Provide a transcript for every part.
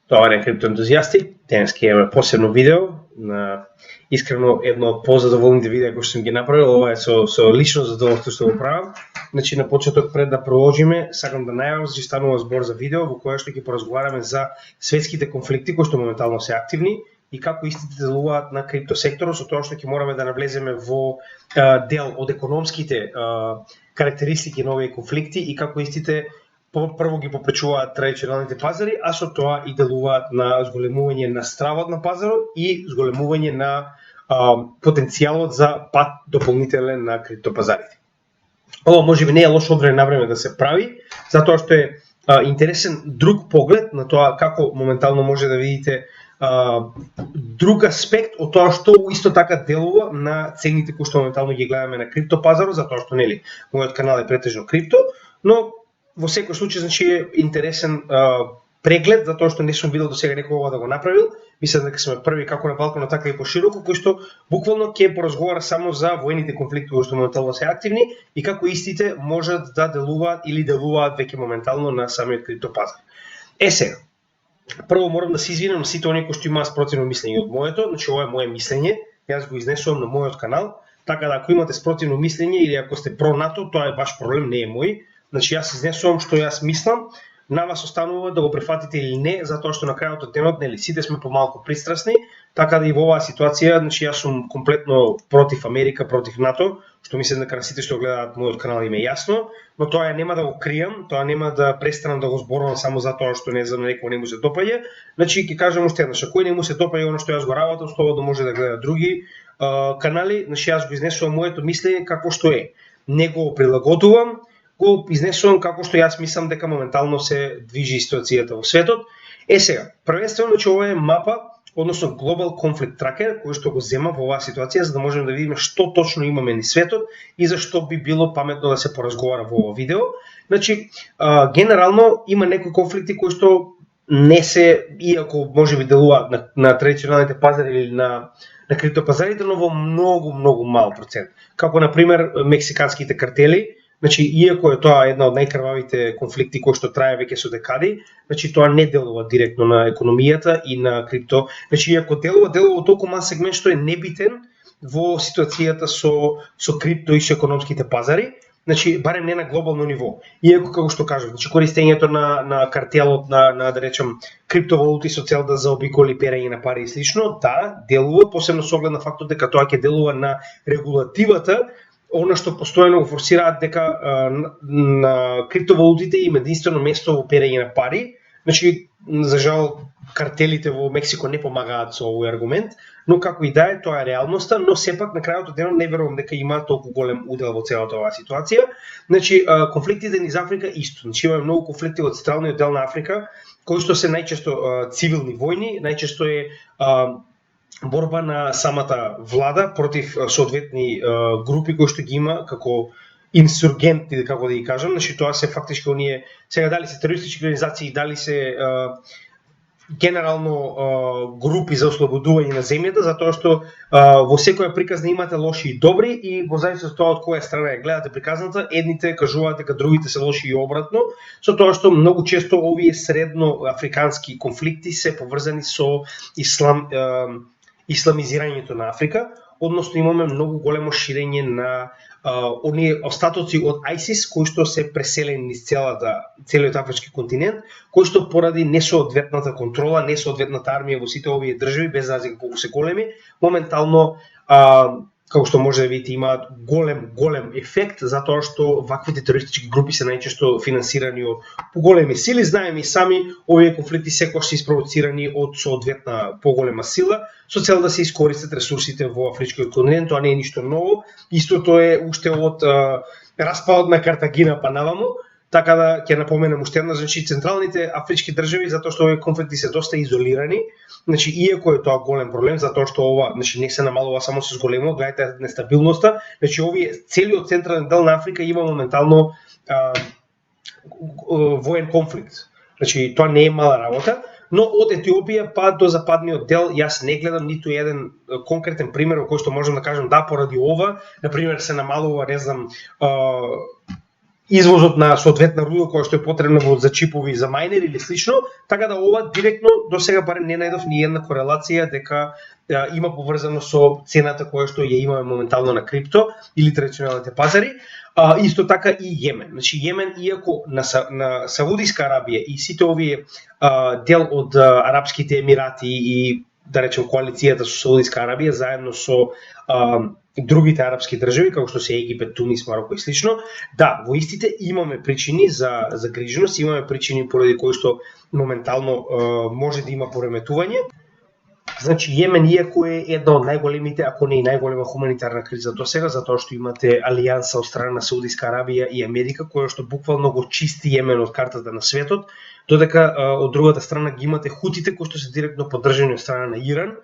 Тоа е криптоентузијасти. Денеска имаме посебно видео на искрено едно од позадоволните видеа кои што сум ги направил. Ова е со лично задоволство што го правам. Значи на почеток пред да продолжиме, сакам да најавам че станува збор за видео во кое што ќе поразговараме за светските конфликти кои што моментално се активни и како истите делуваат на криптосекторот, со тоа што ќе мораме да навлеземе во дел од економските карактеристики на овие конфликти и како истите прво ги попречуваат традиционалните пазари, а со тоа и делуваат на зголемување на стравот на пазарот и зголемување на потенцијалот за пат дополнителен на криптопазарите. Ова можеби не е лошо време на време да се прави, затоа што е интересен друг поглед на тоа како моментално може да видите друг аспект од тоа што исто така делува на цените кои што моментално ги гледаме на криптопазарот, затоа што нели мојот канал е претежно крипто, но во секој случај значи е интересен преглед затоа што не сум видел досега некој ова да го направил. Мислам дека сме први како на Балканот така и пошироко кој што буквално ќе поразговара само за воените конфликти кои што моментално се активни и како истите можат да делуваат или делуваат веќе моментално на самиот криптопазар. Сега, прво морам да се извинам на сите оние кои што имаат спротивно мислење од моето, значи ова е мое мислење, јас го изнесувам на мојот канал, така да ако имате спротивно мислење или ако сте про НАТО, тоа е ваш проблем, не е мој. Значи јас изнесувам што јас мислам, на вас останува да го прифатите или не, затоа што на крајот од денот нели сите сме помалку пристрасни, така да и во оваа ситуација, значи јас сум комплетно против Америка, против НАТО, што мислам дека на сите што гледаат мојот канал им е јасно, но тоа нема да го кријам, тоа нема да престанам да го зборувам само затоа што не знам некој не му се допаѓа. Значи ќе кажам уште еднаш, ако не му се допаѓа она што јас го работам, слободно може да гледа други канали, значи јас го изнесувам моето мислење како што е. Не го прилагодувам, го изнесувам како што јас мислам дека моментално се движи ситуацијата во светот. Сега, првенствено че ова е мапа, односно Global Conflict Tracker, кој што го зема во оваа ситуација за да можеме да видиме што точно имаме низ светот и зашто би било паметно да се поразговара во ова видео. Значи, генерално има некои конфликти кои што не се, иако можеби делуваат на традиционалните пазари или на криптопазарите, но во многу мал процент. Како на пример мексиканските картели. Значи, иако е тоа една од најкрвавите конфликти кои што трае веќе со декади, значи тоа не делува директно на економијата и на крипто. Значи, иако делува во толку мал сегмент што е небитен во ситуацијата со крипто и со економските пазари, значи барем не на глобално ниво. Иако како што кажав, значи користењето на картелот на да речем криптовалути со цел да заобиколи перење на пари и слично, да, делува, посебно со оглед на фактот дека тоа ќе делува на регулативата, она што постојано го форсираат дека на криптовалутите има единствено место во перење на пари. Значи, за жал, картелите во Мексико не помагаат со овој аргумент, но како и да е, тоа е реалноста, но сепак на крајот од денот не верувам дека има толку голем удел во целата оваа ситуација. Значи, конфликтите низ Африка исто. Значи, имаме многу конфликти во централниот дел на Африка, кои што се најчесто цивилни војни, најчесто е борба на самата влада против соодветни групи кои што ги има како инсургенти, како да ги кажам. Значи тоа се фактички оние, сега дали се терористички организации, дали се генерално групи за ослободување на земјата, затоа што во секоја приказна имате лоши и добри и во зависност од тоа од која страна ја гледате приказната, едните кажуваат дека другите се лоши и обратно, со тоа што многу често овие средноафрикански конфликти се поврзани со исламизирањето на Африка, односно имаме многу големо ширење на оние остатоци од ISIS кои што се преселени низ целиот афрички континент, кои што поради несоодветната контрола, несоодветната армија во сите овие држави, без разлика колку се големи, моментално како што може да видите имаат голем ефект, затоа што ваквите терористички групи се најчесто финансирани од поголеми сили. Знаеме и сами, овие конфликти секогаш се испровоцирани од соодветна поголема сила, со цел да се искористат ресурсите во афричкиот континент. Тоа не е ништо ново, истото е уште од распадот на Картагина па наваму. Така да ќе напоменам уште еднаш, значи централните афрички држави, затоа што овие конфликти се доста изолирани, значи иако е тоа голем проблем, затоа што ова, значи не се намалува само со зголемување, гледате нестабилноста, значи овие целиот централен дел на Африка има моментално воен конфликт. Значи тоа не е мала работа, но од Етиопија па до западниот дел јас не гледам ниту еден конкретен пример во кој што можам да кажам да поради ова, на пример се намалува, не знам, извозот на соодветна руда која што е потребна за чипови за мајнери или слично, така да ова директно до сега барем не најдов ни една корелација дека има поврзано со цената која што ја имаме моментално на крипто или традиционалните пазари. Исто така и Јемен. Значи Јемен, иако на Саудиска Арабија и сите овие дел од Арапските Емирати и да речем коалицијата со Саудиска Арабија заедно со другите арапски држави, како што се Египет, Тунис, Мароко и слично, да, во истите имаме причини за загриженост, имаме причини поради кои што моментално може да има пореметување. Значи Јемен, иако е една од најголемите, ако не и најголема хуманитарна криза до сега, затоа што имате алијанса од страна на Саудиска Арабија и Америка, која што буквално го чисти Јемен од картата на светот, додека од другата страна ги имате хутите кои што се директно поддржани од страна на Иран,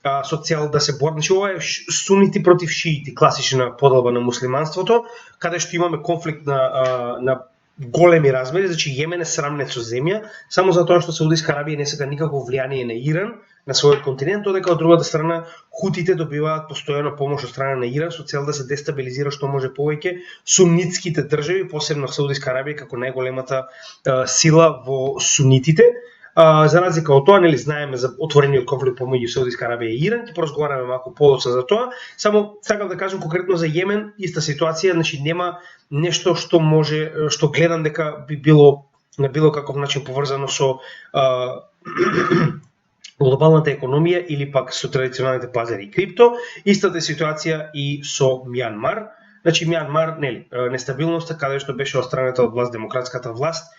со цел да се борат. Значи ова е сунити против шиити, класична поделба на муслиманството, каде што имаме конфликт на големи размери. Значи Јемен е срамнет со земја, само затоа што Саудиска Арабија не сака никакво влијание на Иран, на својот континент, додека од другата страна хутите добиваат постојано помош од страна на Иран со цел да се дестабилизира што може повеќе сунитските држави, посебно Саудиска Арабија како најголемата сила во сунитите. За разлика од тоа, нели знаеме за отворениот конфликт помеѓу Саудиска Арабија и Иран, ќе поразговараме малку подоцна за тоа. Само сакам да кажам конкретно за Јемен, иста ситуација, значи нема нешто што може, што гледам дека би било на било каков начин поврзано со глобалната економија или пак со традиционалните пазари и крипто. Истата ситуација и со Мјанмар. Значи Мјанмар, нели, нестабилноста каде што беше отстранета од власт демократската власт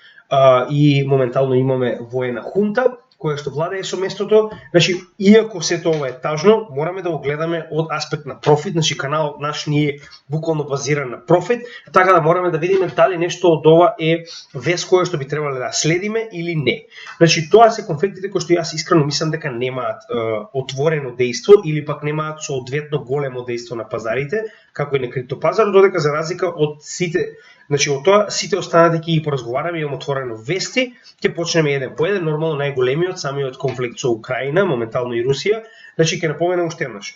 и моментално имаме воена хунта која што владее со местото. Значи, иако сето ова е тажно, мораме да го гледаме од аспект на профит, значи каналот наш ни е буквално базиран на профит, така да мораме да видиме дали нешто од ова е вест која што би требале да следиме или не. Значи, тоа се конфликтите кои што јас искрено мислам дека немаат отворено дејство или пак немаат соодветно големо дејство на пазарите, како и на криптопазарот, додека за разлика од сите, значи од тоа сите останати ќе ги поразговараме, имам отворено вести, ќе почнеме еден по еден, нормално најголемиот самиот конфликт со Украина, моментално и Русија. Значи ќе напоменам уште еднаш.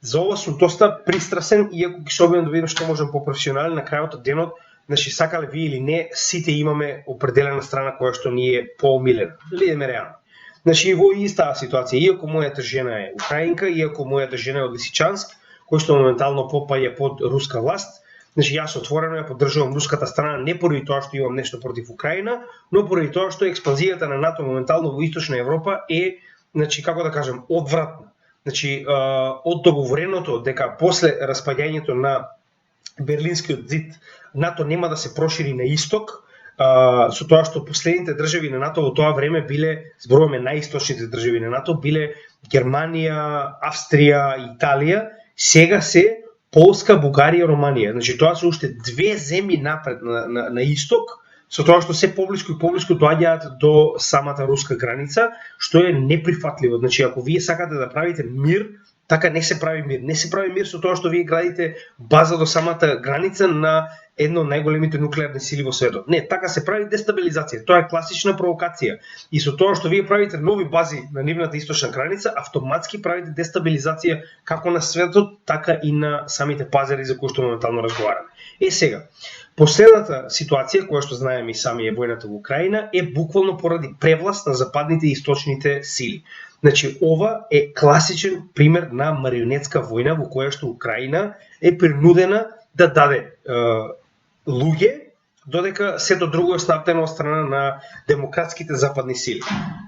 За ова сум доста пристрасен, иако ќе се обидам да видам што можам по-професионален на крајот од денот. Значи сакале ви или не, сите имаме определена страна која што ни е поомилена. Бидеме реални. Значи во иста ситуација, иако мојата жена е украинка, иако мојата жена е од Лисичанск, кој што моментално попаѓа под руска власт, значи јас отворено ја поддржувам руската страна не поради тоа што имам нешто против Украина, но поради тоа што експанзијата на НАТО моментално во Источна Европа е, значи како да кажам, одвратна. Значи од договореното дека после распаѓањето на Берлинскиот зид НАТО нема да се прошири на исток, со тоа што последните држави на НАТО во тоа време биле, зборуваме најисточните држави на НАТО, биле Германија, Австрија, Италија, сега се Полска, Бугарија, Романија. Значи тоа се уште две земји напред на исток, со тоа што се поблиску и поблиску доаѓаат до самата руска граница, што е неприфатливо. Значи ако вие сакате да правите мир, така не се прави мир. Не се прави мир со тоа што вие градите база до самата граница на едно од најголемите нуклеарни сили во светот. Не, така се прави дестабилизација. Тоа е класична провокација. И со тоа што вие правите нови бази на нивната источна граница, автоматски правите дестабилизација како на светот, така и на самите пазари за кои што моментално разговараме. Сега, последната ситуација која што знаеме и сами е војната во Украина е буквално поради превласт на западните и источните сили. Значи, ова е класичен пример на марионетска војна во која што Украина е принудена да даде луѓе, додека сето друго е снабдено од страна на демократските западни сили.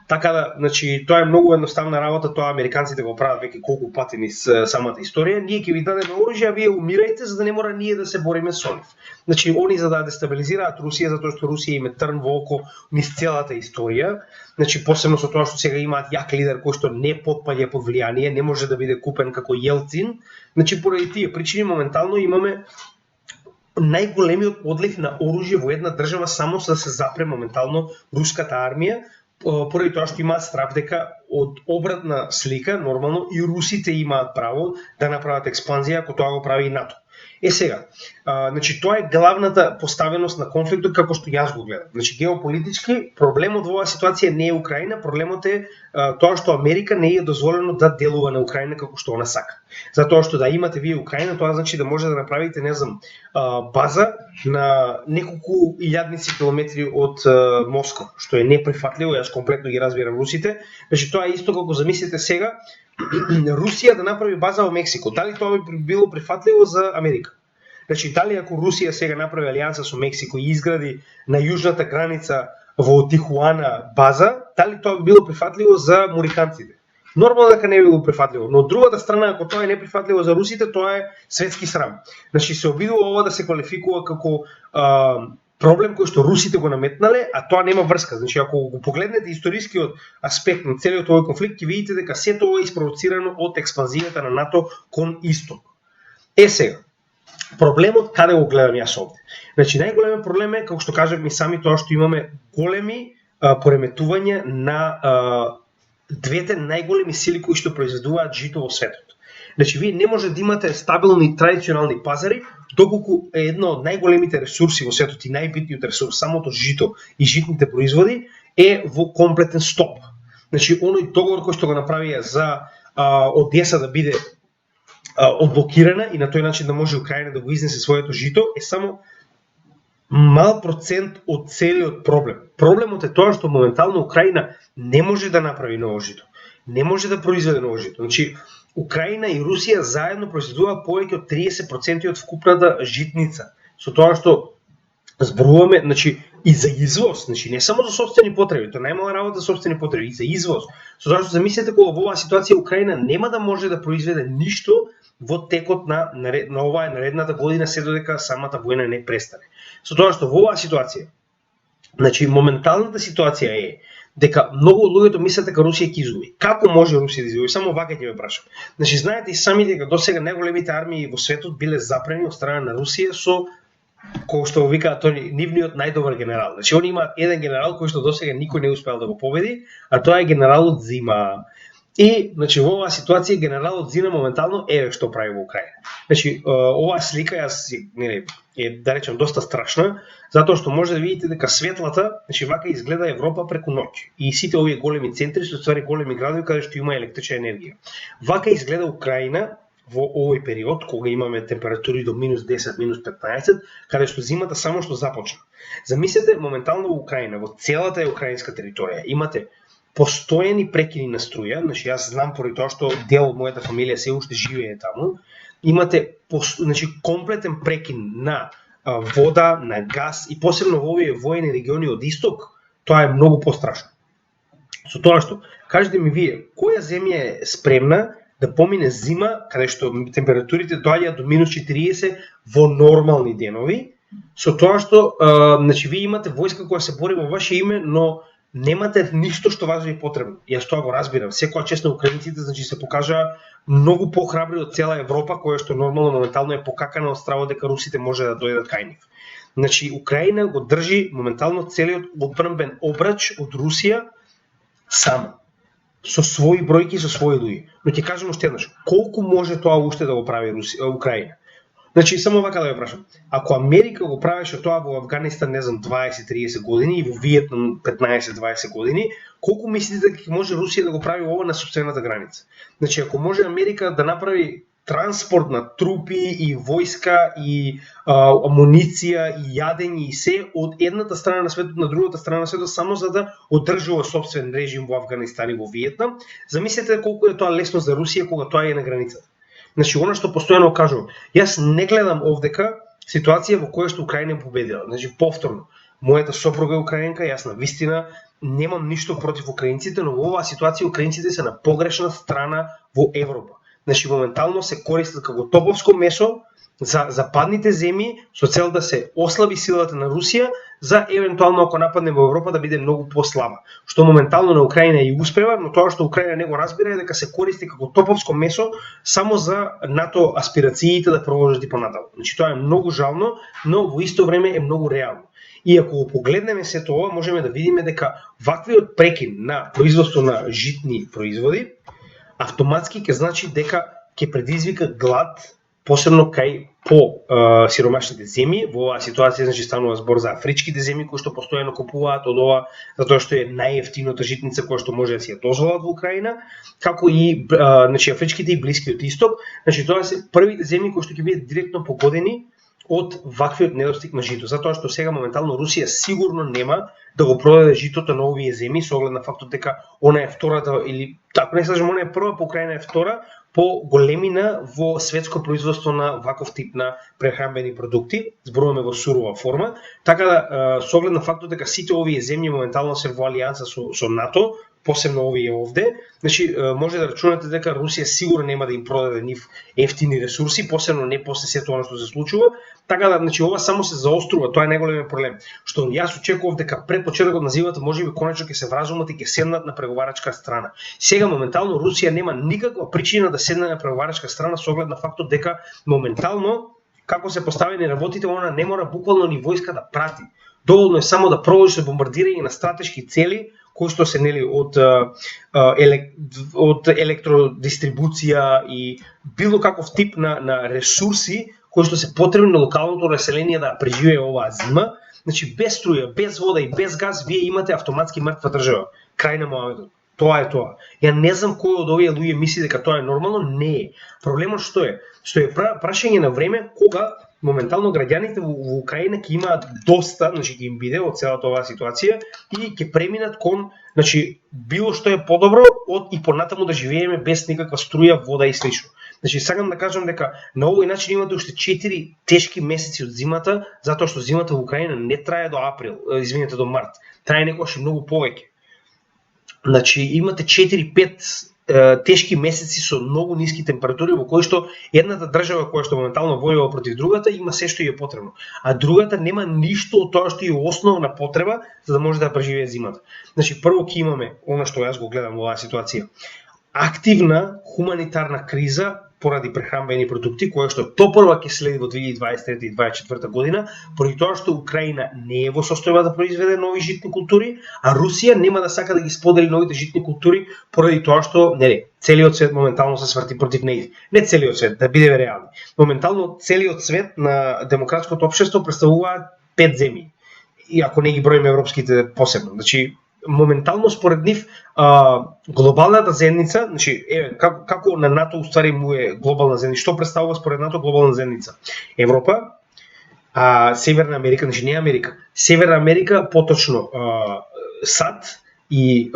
Така да, значи, тоа е многу едноставна работа, тоа американците го прават веќе колку пати низ самата историја. Ние ќе ви дадеме оружје, а вие умирајте за да не мора ние да се бориме со нив. Значи, они за да дестабилизираат Русија, затоа што Русија им е трн во око низ целата историја. Значи, посебно со тоа што сега имаат јак лидер кој што не потпаѓа под влијание, не може да биде купен како Јелцин. Значи, поради тие причини моментално имаме најголемиот одлив на оружје во една држава само за да се запре моментално руската армија, поради тоа што имаат страв дека од обратна слика, нормално и русите имаат право да направат експанзија ако тоа го прави и НАТО. Сега, значи тоа е главната поставеност на конфликтот како што јас го гледам. Значи геополитички проблемот во оваа ситуација не е Украина, проблемот е тоа што Америка не е дозволено да делува на Украина како што она сака. Затоа што да имате вие Украина, тоа значи да може да направите, не знам, база на неколку илјадници километри од Москва, што е неприфатливо, јас комплетно ги разбирам русите. Значи тоа е исто како замислите сега Русија да направи база во Мексико. Дали тоа би било прифатливо за Америка? Значи дали ако Русија сега направи алијанса со Мексико и изгради на јужната граница во Тихуана база, дали тоа би било прифатливо за мориканците? Нормално дека не би било прифатливо, но од другата страна, ако тоа е неприфатливо за русите, тоа е светски срам. Значи се обидува ова да се квалификува како проблем кој што русите го наметнале, а тоа нема врска. Значи ако го погледнете историскиот аспект на целиот овој конфликт, ќе видите дека сето ова е испровоцирано од експанзијата на НАТО кон исток. Сега, проблемот каде го гледам јас овде? Значи најголемиот проблем е, како што кажавме сами, тоа што имаме големи пореметувања на двете најголеми сили кои што произведуваат жито во светот. Значи вие не може да имате стабилни традиционални пазари доколку е едно од најголемите ресурси во светот и најбитниот ресурс, самото жито и житните производи, е во комплетен стоп. Значи оној договор кој што го направија за Одеса да биде одблокирана и на тој начин да може Украина да го изнесе своето жито е само мал процент од целиот проблем. Проблемот е тоа што моментално Украина не може да направи ново жито. Не може да произведе ново жито. Значи, Украина и Русија заедно произведуваат повеќе од 30% од вкупната житница. Со тоа што зборуваме, значи и за извоз, значи не само за сопствени потреби, тоа најмала работа за сопствени потреби, и за извоз. Со тоа што замислете кога во оваа ситуација Украина нема да може да произведе ништо во текот на оваа наредната година се додека самата војна не престане. Со тоа што во оваа ситуација, значи моменталната ситуација е дека многу од луѓето мислат дека Русија ќе изгуби. Како може Русија да изгуби? Само вака ќе ве прашам. Значи знаете и сами дека досега најголемите армии во светот биле запрени од страна на Русија со кој што го викаат тој нивниот најдобар генерал. Значи они имаат еден генерал кој што досега никој не успеал да го победи, а тоа е генералот Зима. И, значи, во оваа ситуација генералот Зина моментално еве што прави во Украина. Значи, оваа слика е, да речем, доста страшна, затоа што може да видите дека светлата, значи, вака изгледа Европа преку ноќ. И сите овие големи центри се ствари големи градови каде што има електрична енергија. Вака изгледа Украина во овој период, кога имаме температури до минус 10, минус 15, каде што зимата само што започна. Замислете, моментално во Украина, во целата украинска територија, имате постојани прекини на струја, значи јас знам поради тоа што дел од мојата фамилија се уште живее таму, имате значи комплетен прекин на вода, на газ и посебно во овие воени региони од исток, тоа е многу пострашно. Со тоа што, кажете ми вие, која земја е спремна да помине зима, каде што температурите доаѓаат до минус 40 во нормални денови, со тоа што значи вие имате војска која се бори во ваше име, но немате ништо што вас ви е потребно. Јас тоа го разбирам. Секоја чест на украинците, значи се покажа многу похрабри од цела Европа, која што нормално моментално е покакана од стравот дека русите може да дојдат кај нив. Значи Украина го држи моментално целиот одбранбен обрач од Русија сама, со своји бројки, со своји луѓе. Но ќе кажам уште еднаш, колку може тоа уште да го прави Украина? Значи, само вака да ја прашам. Ако Америка го правеше тоа во Афганистан, не знам, 20-30 години и во Виетнам 15-20 години, колку мислите дека може Русија да го прави ова на сопствената граница? Значи, ако може Америка да направи транспорт на трупи и војска и амуниција и јадење и се од едната страна на светот на другата страна на светот само за да одржува собствен режим во Афганистан и во Виетнам, замислете колку е тоа лесно за Русија кога тоа е на границата. Значи, она што постојано кажувам, јас не гледам овдека ситуација во која што Украина победила. Значи, повторно, мојата сопруга е украинка, јас на вистина немам ништо против украинците, но во оваа ситуација украинците се на погрешна страна во Европа. Значи, моментално се користат како топовско месо за западните земји со цел да се ослаби силата на Русија за евентуално ако нападне во Европа да биде многу послаба. Што моментално на Украина и успева, но тоа што Украина не го разбира е дека се користи како топовско месо само за НАТО аспирациите да продолжат и понатаму. Значи тоа е многу жално, но во исто време е многу реално. И ако го погледнеме сето ова, можеме да видиме дека ваквиот прекин на производство на житни производи автоматски ќе значи дека ќе предизвика глад посебно кај по сиромашните земји. Во оваа ситуација значи станува збор за афричките земји кои што постојано купуваат од ова затоа што е најевтината житница која што може да си ја дозволат во Украина, како и значи афричките и Блискиот исток. Значи тоа се првите земји кои што ќе бидат директно погодени од ваквиот недостиг на жито, затоа што сега моментално Русија сигурно нема да го продаде житото на овие земји со оглед на фактот дека она е втората или ако не кажам она е прва, по Украина е втора по големина во светско производство на ваков тип на прехранбени продукти, зборуваме во сурова форма, така да со оглед на фактот дека сите овие земји моментално се во алијанса со НАТО, посебно овие овде, значи може да рачунате дека Русија сигурно нема да им продаде нив ефтини ресурси, посебно не после сето она што се случува, така да значи ова само се заострува, тоа е најголемиот проблем. Што јас очекував дека пред почетокот на зимата можеби конечно ќе се вразумат и ќе седнат на преговарачка страна. Сега моментално Русија нема никаква причина да седне на преговарачка страна со оглед на фактот дека моментално како се поставени работите, она не мора буквално ни војска да прати. Доволно е само да продолжи со бомбардирање на стратешки цели кои што се нели од електродистрибуција и било каков тип на ресурси кои што се потребни на локалното население да преживее оваа зима. Значи без струја, без вода и без газ вие имате автоматски мртва држава. Крај на мојот. Тоа е тоа. Ја не знам кој од овие луѓе мисли дека тоа е нормално, не е. Проблемот што е? Што е прашање на време кога моментално граѓаните во Украина ќе имаат доста, значи ќе им биде од целата оваа ситуација и ќе преминат кон, значи било што е подобро од и понатаму да живееме без никаква струја, вода и слично. Значи сакам да кажам дека на овој начин имате уште 4 тешки месеци од зимата, затоа што зимата во Украина не трае до април, извинете, до март. Трае некогаш и многу повеќе. Значи имате 4-5 тешки месеци со многу ниски температури во кои што едната држава која што моментално војува против другата има се што е потребно, а другата нема ништо од тоа што е основна потреба за да може да преживее зимата. Значи прво ќе имаме она што јас го гледам во оваа ситуација. Активна хуманитарна криза поради прехранбени продукти, која што топорва ќе следи во 2023 и 2024 година, поради тоа што Украина не е во состојба да произведе нови житни култури, а Русија нема да сака да ги сподели новите житни култури поради тоа што целиот свет моментално се сврти против нејзи. Не целиот свет, да бидеме реални. Моментално целиот свет на демократското општество представуваат 5 земји. И ако не ги броиме европските посебно, значи моментално според нив глобалната заедница, значи како на НАТО уствари му е глобална заедница, што представува според НАТО глобална заедница? Европа, Северна Америка, значи не Америка, Северна Америка, поточно САД и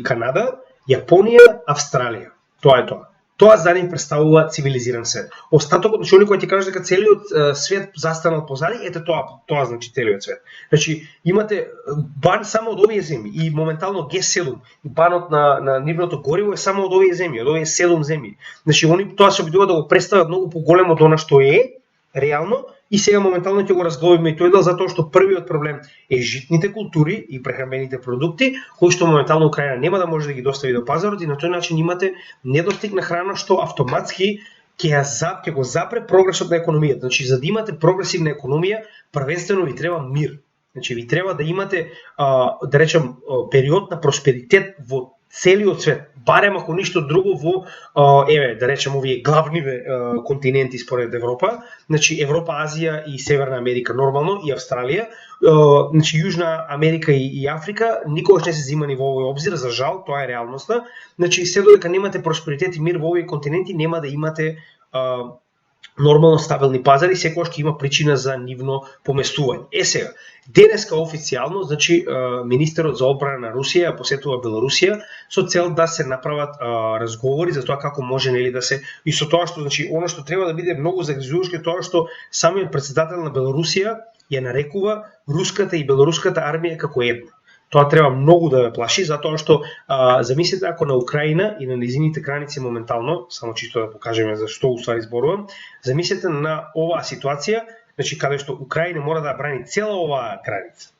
Канада, Јапонија, Австралија. Тоа е тоа. Тоа за нив представува цивилизиран свет. Остатокот, значи кој ти каже дека целиот свет застанал позади, ете тоа значи целиот свет. Значи имате бан само од овие земји и моментално Г7, банот на нивното гориво е само од овие земји, од овие 7 земји. Значи они тоа се обидуваат да го представат многу поголемо од она што е реално и сега моментално ќе го разглобиме и тој дел затоа што првиот проблем е житните култури и прехранбените продукти кои што моментално Украина нема да може да ги достави до пазарот и на тој начин имате недостиг на храна што автоматски ќе го запре прогресот на економијата. Значи за да имате прогресивна економија, првенствено ви треба мир. Значи ви треба да имате да речем период на просперитет во целиот свет, барем ако ништо друго во да речем овие главниве континенти според Европа, значи Европа, Азија и Северна Америка нормално и Австралија, значи Јужна Америка и Африка никогаш не се земани во овој обзир, за жал, тоа е реалноста. Значи се додека немате просперитет и мир во овие континенти, нема да имате нормално стабилни пазари, секогаш ќе има причина за нивно поместување. Сега, денеска официјално, значи министерот за одбрана на Русија посетува Белорусија со цел да се направат разговори за тоа како може нели да се и со тоа што значи она што треба да биде многу загрижувачко е тоа што самиот претседател на Белорусија ја нарекува руската и белоруската армија како една. Тоа треба многу да ве плаши, затоа што замислете ако на Украина и на низините граници моментално, само чисто да покажеме за што уствари зборувам, замислете на оваа ситуација, значи каде што Украина мора да ја брани цела оваа граница.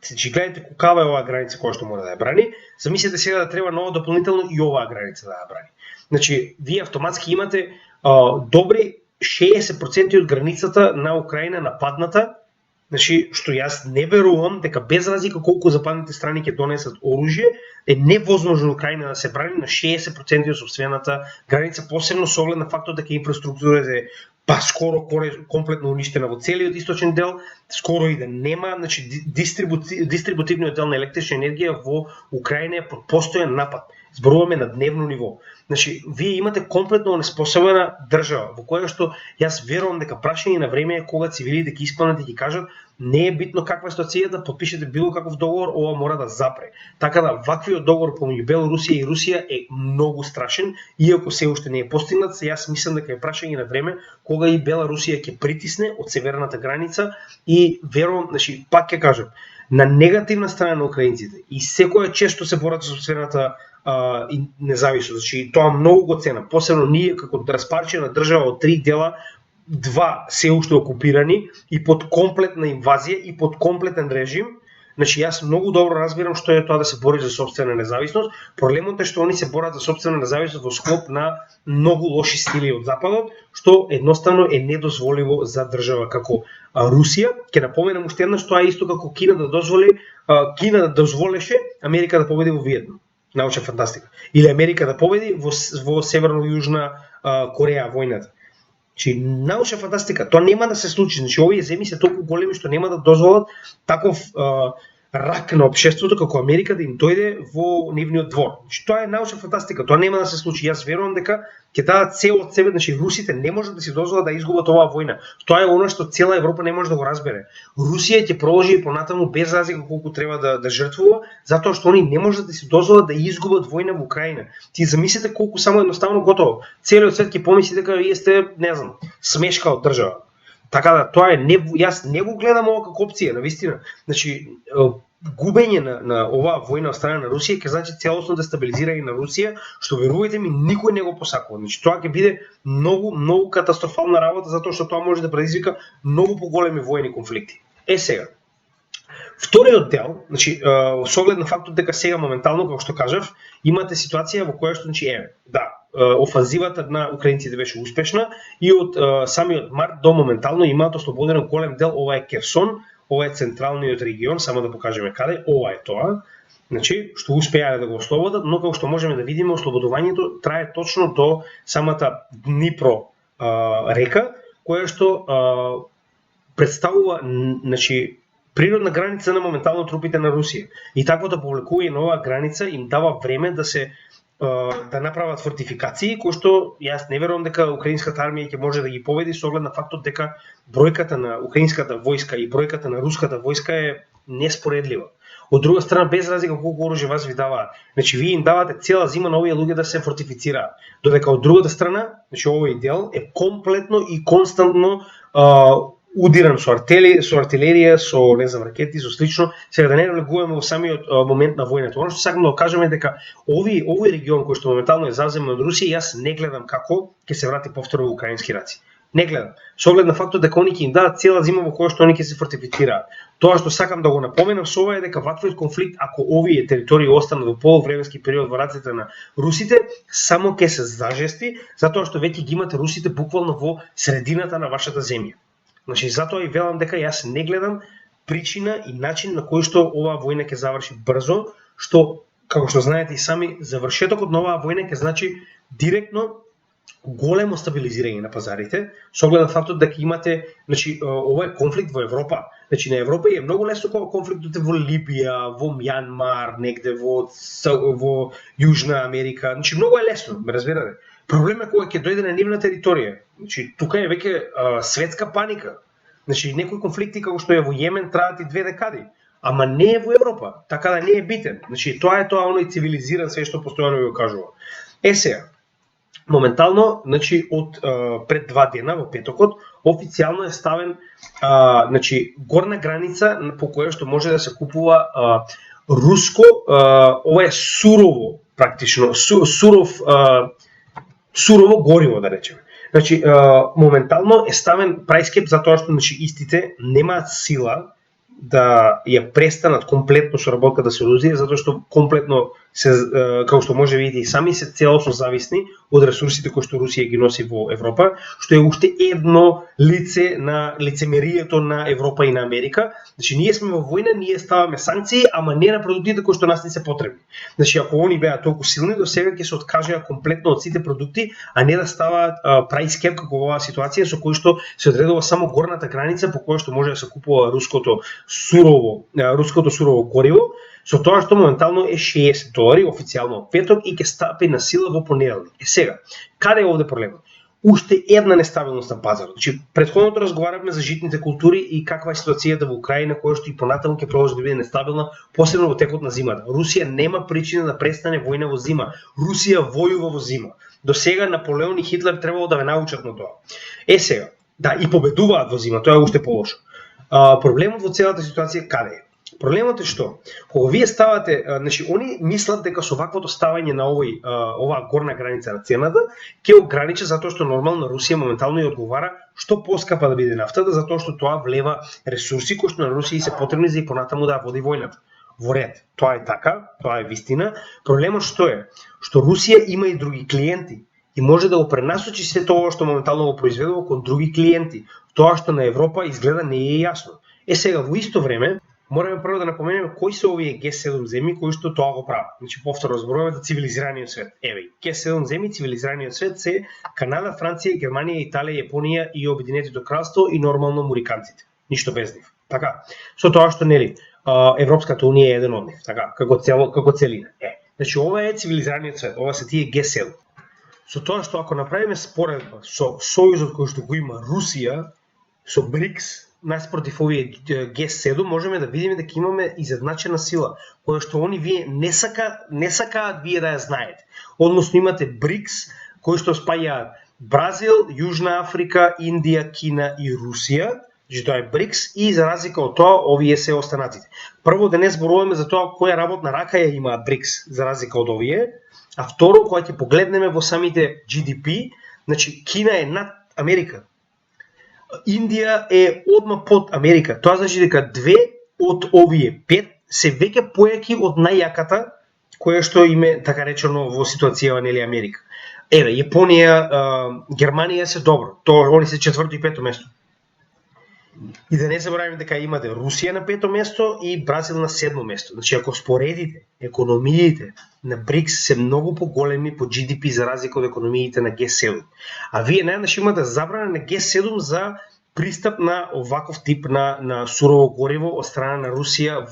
Значи гледате кукава е оваа граница која што мора да ја брани, замислете сега да треба ново дополнително и оваа граница да ја брани. Значи вие автоматски имате добри 60% од границата на Украина нападната Значи, што јас не верувам дека без разлика колку западните страни ќе донесат оружје, е невозможно Украина да се брани на 60% од сопствената граница, посебно со оглед на фактот дека инфраструктурата е скоро комплетно уништена во целиот источен дел, скоро и да нема, значи дистрибутивниот дел на електрична енергија во Украина е под постојан напад. Зборуваме на дневно ниво. Значи, вие имате комплетно неспособна држава, во која што јас верувам дека прашање на време е кога цивилите ќе испланат и ќе кажат не е битно каква е ситуацијата, подпишете било каков договор, ова мора да запре. Така да, ваквиот договор помеѓу Белорусија и Русија е многу страшен, иако се уште не е постигнат, јас мислам дека е прашање на време кога и Белорусија ќе притисне од северната граница и верувам, значи, пак ќе кажам, на негативна страна на украинците и секоја често се борат за сопствената независност. Значи, тоа многу го ценам. Посебно ние како распарчена држава од 3 дела, 2 се уште окупирани и под комплетна инвазија и под комплетен режим. Значи, јас многу добро разбирам што е тоа да се бори за сопствена независност. Проблемот е што они се борат за сопствена независност во склоп на многу лоши стили од Западот, што едноставно е недозволиво за држава како Русија. Ќе напоменам уште еднаш, тоа е исто како Кина да дозволеше Америка да победи во Виетнам. Научна фантастика. Или Америка да победи во Северно-Јужна Кореја војната. Значи, научна фантастика, тоа нема да се случи. Значи, овие земји се толку големи што нема да дозволат таков рак на општеството како Америка да им дојде во нивниот двор. Значи, тоа е научна фантастика, тоа нема да се случи. Јас верувам дека ќе дадат се од себе, значи русите не можат да си дозволат да изгубат оваа војна. Тоа е она што цела Европа не може да го разбере. Русија ќе продолжи и понатаму без разлика колку треба да жртвува, затоа што они не можат да си дозволат да изгубат војна во Украина. Ти замислите колку само едноставно готово. Целиот свет ќе помисли дека вие сте, не знам, смешка од држава. Така да, тоа е јас не го гледам ова како опција, навистина. Значи, губење на оваа војна од страна на Русија ќе значи целосно дестабилизирање на Русија, што верувајте ми никој не го посакува. Значи, тоа ќе биде многу катастрофална работа, затоа што тоа може да предизвика многу поголеми војни конфликти. Сега, вториот дел, значи, со оглед на фактот дека сега моментално, како што кажав, имате ситуација во која што, значи, офанзивата на украинците беше успешна и од самиот март до моментално имаат ослободен голем дел, ова е Керсон, ова е централниот регион, само да покажеме каде, ова е тоа, значи, што успеале да го ослободат, но како што можеме да видиме, ослободувањето трае точно до самата Днипро река, која што представува, значи, природна граница на моментално трупите на Русија. И таквото повлекување на оваа граница им дава време да направат фортификации, кои што јас не верувам дека украинската армија ќе може да ги победи со оглед на фактот дека бројката на украинската војска и бројката на руската војска е неспоредлива. Од друга страна, без разлика колку оружје вас ви даваат, значи вие им давате цела зима на овие луѓе да се фортифицираат, додека од другата страна, значи овој дел е комплетно и константно удиран со артилерија, со не знам ракети, со слично. Сега да не навлегуваме во самиот момент на војната. Она што сакам да кажеме дека овој регион кој што моментално е завземен од Русија, јас не гледам како ќе се врати повторно во украински раци. Не гледам. Со оглед на фактот дека они ќе им дадат цела зима во која што они ќе се фортифицираат. Тоа што сакам да го напоменам со ова е дека ваквиот конфликт, ако овие територии останат во полувременски период во рацете на русите, само ќе се зажести, затоа што веќе ги имате русите буквално во средината на вашата земја. Значи, затоа и велам дека јас не гледам причина и начин на кој што оваа војна ќе заврши брзо, што, како што знаете и сами, завршетокот на оваа војна ќе значи директно големо стабилизирање на пазарите, со оглед на фактот дека имате, значи, ова е конфликт во Европа. Значи, на Европа е многу лесно кога конфликтот е во Либија, во Мјанмар, негде во Јужна Америка. Значи, многу е лесно, ме разбирате. Проблем е кога ќе дојде на нивна територија. Значи, тука е веќе светска паника. Значи, некои конфликти како што е во Јемен траат и 2 декади, ама не е во Европа, така да не е битен. Значи, тоа е оној цивилизиран свет што постојано ви го кажува. Сега, моментално, значи, од пред 2 дена во петокот, официјално е ставен значи, горна граница по која што може да се купува руско, ова е сурово, практично, сурово гориво, да речеме. Значи, моментално е ставен прайскеп затоа што, значи, истите немаат сила да ја престанат комплетно соработката со Русија, затоа што комплетно како што може видите и сами се целосно зависни од ресурсите кои што Русија ги носи во Европа, што е уште едно лице на лицемерието на Европа и на Америка. Значи ние сме во војна, ние ставаме санкции, ама не на продуктите кои што нас не се потребни. Значи ако они беа толку силни, до сега ќе се откажаа комплетно од сите продукти, а не да ставаат price cap како оваа ситуација со кој што се одредува само горната граница по која што може да се купува руското сурово гориво, со тоа што моментално е $60 официјално од петок и ќе стапи на сила во понеделник. Сега, каде е овде проблемот? Уште една нестабилност на пазарот. Значи, претходното разговаравме за житните култури и каква е ситуацијата во Украина, која што и понатаму ќе продолжи да биде нестабилна, посебно во текот на зимата. Русија нема причина да престане војна во зима. Русија војува во зима. До сега Наполеон и Хитлер требало да ве научат на тоа. Сега, да, и победуваат во зима, тоа е уште полошо. Проблемот во целата ситуација каде е? Проблемот е што, кога вие ставате, значи они мислат дека со ваквото ставање на оваа горна граница на цената ќе ограничи, затоа што нормално Русија моментално ја одговара што поскапа да биде нафтата, затоа што тоа влева ресурси кои што на Русија се потребни за и понатаму да води војната. Во ред, тоа е така, тоа е вистина. Проблемот што е? Што Русија има и други клиенти и може да го пренасочи се тоа што моментално го произведува кон други клиенти. Тоа што на Европа изгледа не е јасно. Сега во исто време мораме прво да напоменеме кои се овие Г7 земји кои што тоа го прават. Значи повторно зборуваме за цивилизираниот свет. Г7 земји, цивилизираниот свет се Канада, Франција, Германија, Италија, Јапонија и Обединетото кралство и нормално муриканците. Ништо без нив. Така. Со тоа што нели Европската унија е еден од нив, така, како целина. Значи ова е цивилизираниот свет, ова се тие Г7. Со тоа што ако направиме споредба со сојузот кој што го има Русија, со БРИКС, наспротив овие Г7, можеме да видиме дека имаме изедначена сила, која што они вие не сакаат вие да ја знаете. Односно имате БРИКС, кои што спаѓаат Бразил, Јужна Африка, Индија, Кина и Русија, значи тоа е БРИКС, и за разлика од тоа овие се останатите. Прво да не зборуваме за тоа која работна рака ја имаат БРИКС за разлика од овие, а второ кога ќе погледнеме во самите GDP, значи Кина е над Америка. Индија е одма под Америка. Тоа значи дека две од овие 5 се веќе појаки од најјаката која што име така речено во ситуацијава нели Америка. Јапонија, Германија се добро. Тоа они се 4-то и 5-то место. И да не забораваме дека имате Русија на 5-то место и Бразил на 7-то место. Значи ако споредите економиите на БРИКС се многу поголеми по GDP за разлика од економиите на Г7. А вие најнаш имате забрана на Г7 за пристап на оваков тип на сурово гориво од страна на Русија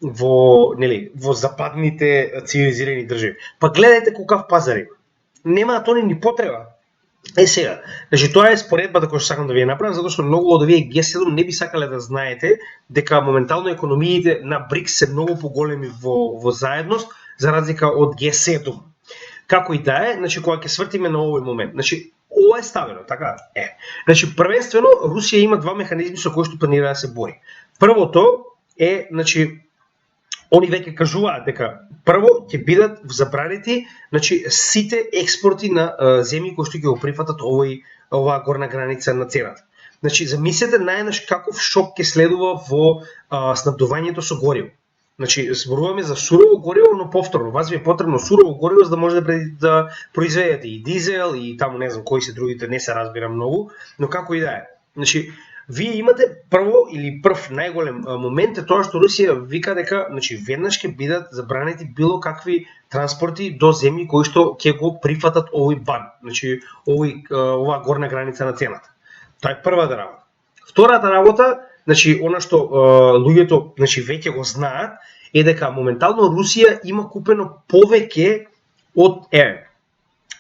во западните цивилизирани држави. Па гледајте каков пазар има. Нема тоа ни потреба. Сега, значи тоа е споредбата која што сакам да ви ја направам, затоа што многу од овие Г7 не би сакале да знаете дека моментално економиите на БРИКС се многу поголеми во заедност за разлика од Г7. Како и да е, значи кога ќе свртиме на овој момент, значи ова е ставено, така е. Значи првенствено Русија има два механизми со кои што планира да се бори. Првото е, значи они веќе кажуваат дека прво ќе бидат забранети, значи сите експорти на земји кои што ќе го прифатат оваа горна граница на цената. Значи замислете најнаш каков шок ќе следува во снабдувањето со гориво. Значи зборуваме за сурово гориво, но повторно вас ви е потребно сурово гориво за да може да произведете и дизел и таму не знам кои се другите, не се разбира многу, но како и да е. Значи вие имате прво или прв најголем момент е тоа што Русија вика дека значи веднаш ќе бидат забранети било какви транспорти до земји кои што ќе го прифатат овој бан, значи оваа горна граница на цената. Тоа е првата работа. Втората работа, значи она што луѓето значи веќе го знаат е дека моментално Русија има купено повеќе од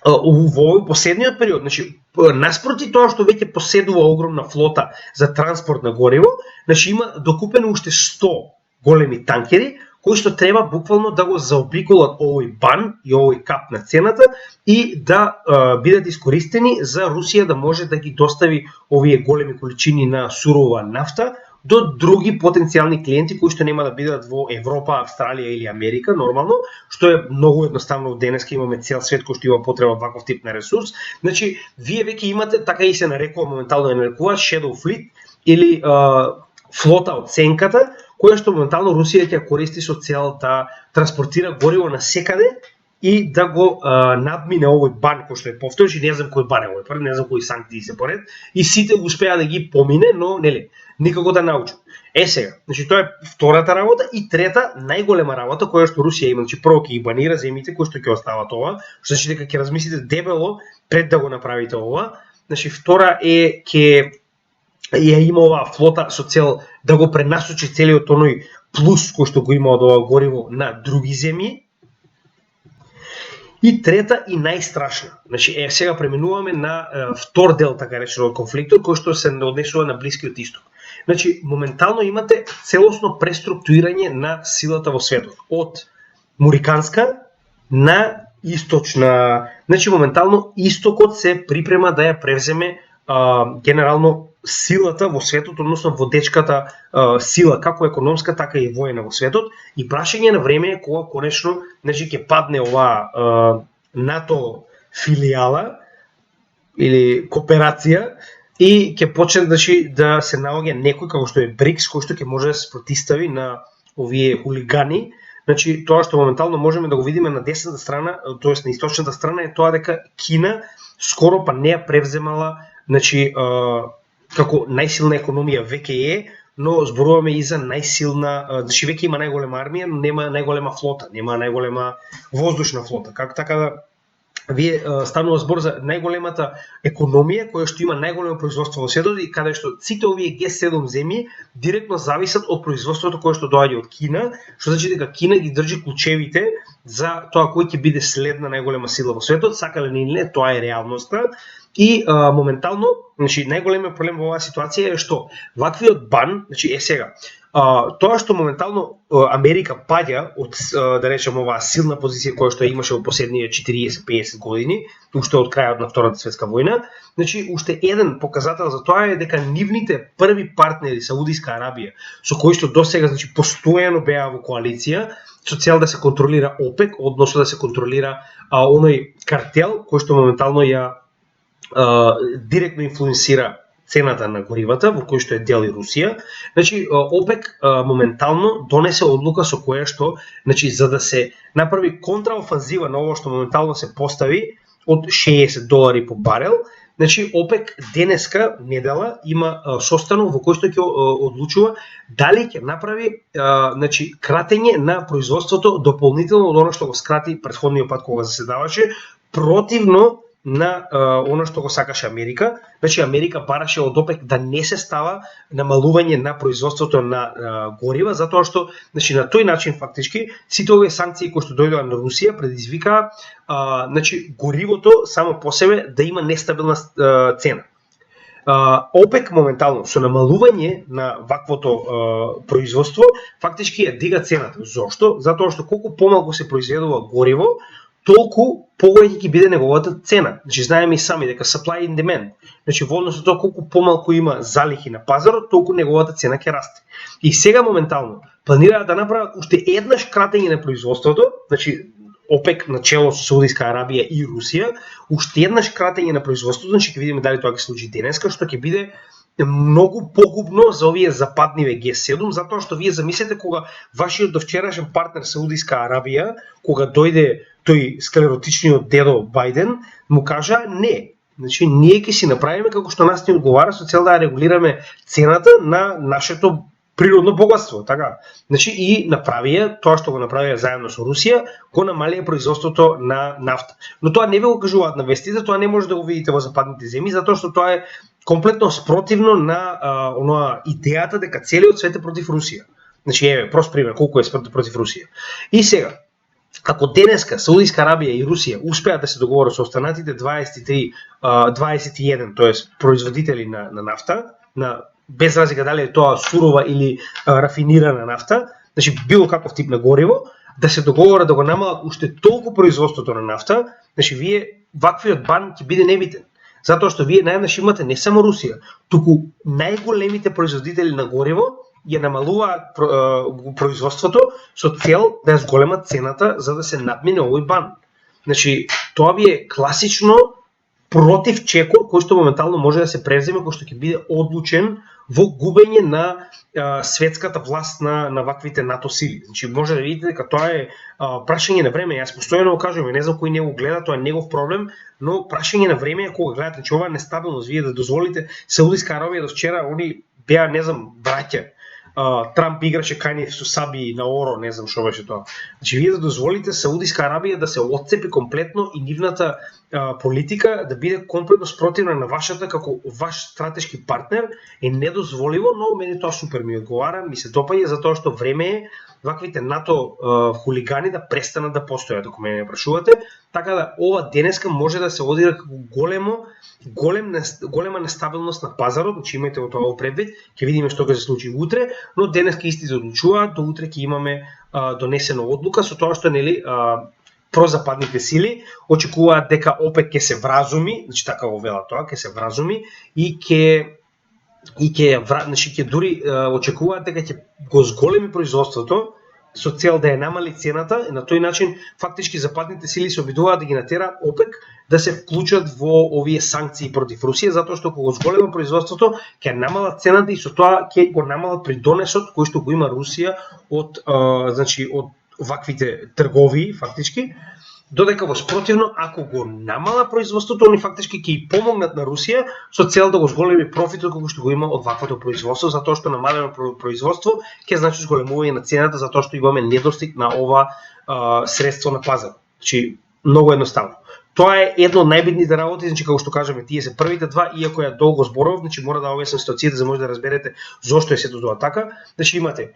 во овој последниот период, значи наспроти тоа што веќе поседува огромна флота за транспорт на гориво, значи има докупено уште 100 големи танкери кои што треба буквално да го заобиколат овој бан и овој кап на цената и да бидат искористени за Русија да може да ги достави овие големи количини на сурова нафта до други потенцијални клиенти кои што нема да бидат во Европа, Австралија или Америка нормално, што е многу едноставно. Денеска имаме цел свет кој што има потреба ваков тип на ресурс. Значи вие веќе имате, така и се нарекува моментално, нарекува shadow fleet или флота од сенката, која што моментално Русија ќе користи со цел да транспортира гориво на секаде и да го надмине овој бан кој што е повториш, и не знам кој бан е овој, не знам кои санкции се поред, и сите успеа да ги помине, но нели, никако да научат. Сега, значи тоа е втората работа, и трета најголема работа која што Русија има, значи прво ќе ги банира земјите кои што ќе остават ова, што значи дека ќе размислите дебело пред да го направите ова. Значи втора е ќе ја има оваа флота со цел да го пренасочи целиот оној плюс кој што го има од ова гориво на други земји. И трета и најстрашна. Значи сега преминуваме на втор дел така речено конфликтот кој што се однесува на Блискиот исток. Значи моментално имате целосно преструктурирање на силата во светот од муриканска на источна. Значи моментално истокот се припрема да ја превземе генерално силата во светот, односно водечката сила, како економска, така и воена во светот, и прашање на време е кога конечно значи ќе падне оваа НАТО филијала или кооперација и ќе почне значи да се наоѓа некој како што е БРИКС, кој што ќе може да се протистави на овие хулигани. Значи тоа што моментално можеме да го видиме на десната страна, тоест на источната страна, е тоа дека Кина скоро па не ја превземала, значи како најсилна економија веќе е, но зборуваме и за најсилна, значи веќе има најголема армија, но нема најголема флота, нема најголема воздушна флота. Како така да вие станува збор за најголемата економија која што има најголемо производство во светот и каде што сите овие Г7 земји директно зависат од производството кое што доаѓа од Кина, што значи дека Кина ги држи клучевите за тоа кој ќе биде следна најголема сила во светот, сакале или не, тоа е реалноста. И моментално, значи најголемиот проблем во оваа ситуација е што ваквиот бан, значи сега, тоа што моментално Америка паѓа од да речем оваа силна позиција која што имаше во последниве 40-50 години, уште од крајот на Втората светска војна, значи уште еден показател за тоа е дека нивните први партнери Саудиска Арабија, со кои што досега значи постојано беа во коалиција со цел да се контролира ОПЕК, односно да се контролира оној картел кој што моментално ја директно инфлуенсира цената на горивата, во кој што е дел и Русија. Значи ОПЕК моментално донесе одлука со која што, значи за да се направи контраофанзива на ово што моментално се постави од $60 по барел, значи ОПЕК денеска недела има состанок во кој што ќе одлучува дали ќе направи значи кратење на производството дополнително од она што го скрати претходниот пат кога заседаваше, противно на она што го сакаше Америка. Значи Америка бараше од ОПЕК да не се става намалување на производството на горива, затоа што значи на тој начин фактички сите овие санкции кои што дојдоа на Русија предизвикаа значи горивото само по себе да има нестабилна цена. ОПЕК моментално со намалување на ваквото производство фактички ја дига цената. Зошто? Затоа што колку помалку се произведува гориво, толку поголема ќе биде неговата цена. Значи знаеме и сами дека supply and demand. Значи во однос на тоа колку помалку има залихи на пазарот, толку неговата цена ќе расте. И сега моментално планираат да направат уште еднаш кратење на производството, значи ОПЕК начело со Саудиска Арабија и Русија, уште еднаш кратење на производството, значи ќе видиме дали тоа ќе се случи денеска, што ќе биде многу погубно за овие западниве Г7, затоа што вие замислете кога вашиот довчерашен партнер Саудиска Арабија, кога дојде тој склеротичниот дедо Бајден, му кажа не. Значи ние ќе си направиме како што нас ни одговара со цел да регулираме цената на нашето природно богатство, така. Значи и направија тоа што го направија заедно со Русија, го намалија производството на нафта. Но тоа не ве го кажуваат на вестите, тоа не може да го видите во западните земји, затоа што тоа е комплетно спротивно на онаа идејата дека целиот свет е против Русија. Значи еве прост пример колку е против Русија. И сега ако денеска Саудиска Арабија и Русија успеат да се договорат со останатите 21, тоест производители на нафта, на без разлика дали е тоа сурова или рафинирана нафта, значи било каков тип на гориво, да се договорат да го намалат уште толку производството на нафта, значи вие ваквиот бан ќе биде небитен. Затоа што вие најнаш имате не само Русија, туку најголемите производители на гориво ја намалуваат производството со цел да ја зголемат цената за да се надмине овој бан. Значи, тоа ви е класично против Чекор, кој што моментално може да се превземе, кој што ќе биде одлучен во губење на светската власт на ваквите НАТО сили. Значи може да видите дека тоа е прашање на време. Јас постојано го кажувам, не знам кој не го гледа, тоа е негов проблем, но прашање на време е кога гледате, че ова нестабилност, вие да дозволите Саудиска Арабија до вчера, они беа, не знам, браќа. Трамп играше кај нив со саби на оро, не знам што беше тоа. Значи вие да дозволите Саудиска Арабија да се отцепи комплетно и нивната политика да биде комплетно спротивна на вашата како ваш стратешки партнер е недозволиво, но мене тоа супер ми одговара, ми се допаѓа затоа што време е ваквите НАТО хулигани да престанат да постојат, ако мене прашувате, така да ова денеска може да се одира како голема нестабилност на пазарот, значи имајте во тоа предвид, ќе видиме што ќе се случи утре, но денеска истите одлучуваат, до утре ќе имаме донесена одлука со тоа што нели прозападните сили очекуваат дека опет ќе се вразуми, значи така го велат тоа, ќе се вразуми и ќе дури очекуваат дека ќе го зголеми производството со цел да ја намали цената и на тој начин фактички западните сили се обидуваат да ги натераат ОПЕК да се вклучат во овие санкции против Русија, затоа што кога го зголема производството ќе намалат цената и со тоа ќе го намалат придонесот кој што го има Русија од ваквите трговии фактички, додека во спротивно ако го намала производството, они фактички ќе и помогнат на Русија со цел да го зголеми профитот кој што го има од ваквото производство, затоа што намалено производство ќе значи зголемување на цената, затоа што имаме недостиг на ова средство на пазар. Значи многу едноставно. Тоа е едно од најбитните работи, значи како што кажаме, тие се првите два, иако ја долго зборував, значи мора да објаснам ситуацијата за може да разберете зошто е сето тоа така. Значи имате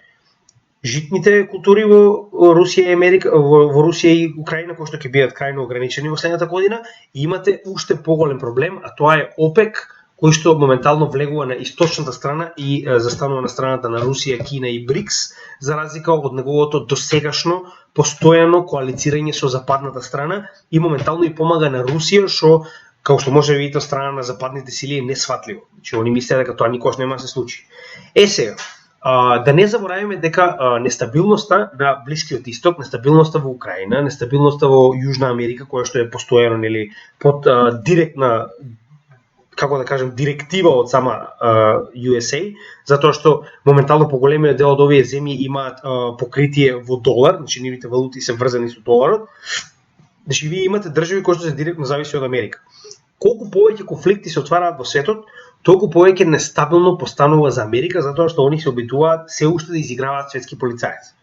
житните култури во Русија и Америка, во Русија и Украина кои што ќе бидат крајно ограничени во следната година, и имате уште поголем проблем, а тоа е ОПЕК, кој што моментално влегува на источната страна и застанува на страната на Русија, Кина и БРИКС, за разлика од неговото досегашно постојано коалицирање со западната страна и моментално и помага на Русија, што како што може да видите од страна на западните сили е несфатливо. Значи они мислеа дека тоа никош нема да се случи. Сега, да не забораваме дека нестабилноста на Блискиот Исток, нестабилноста во Украина, нестабилноста во Јужна Америка, која што е постојано нели под директна, како да кажем, директива од сама USA, затоа што моментално поголемиот дел од овие земји имаат покритие во долар, значи нивните валути се врзани со доларот. Значи вие имате држави кои што се директно зависи од Америка. Колку повеќе конфликти се отвараат во светот, толку повеќе нестабилно постанува за Америка, затоа што они се обидуваат се уште да изиграваат светски полицаец.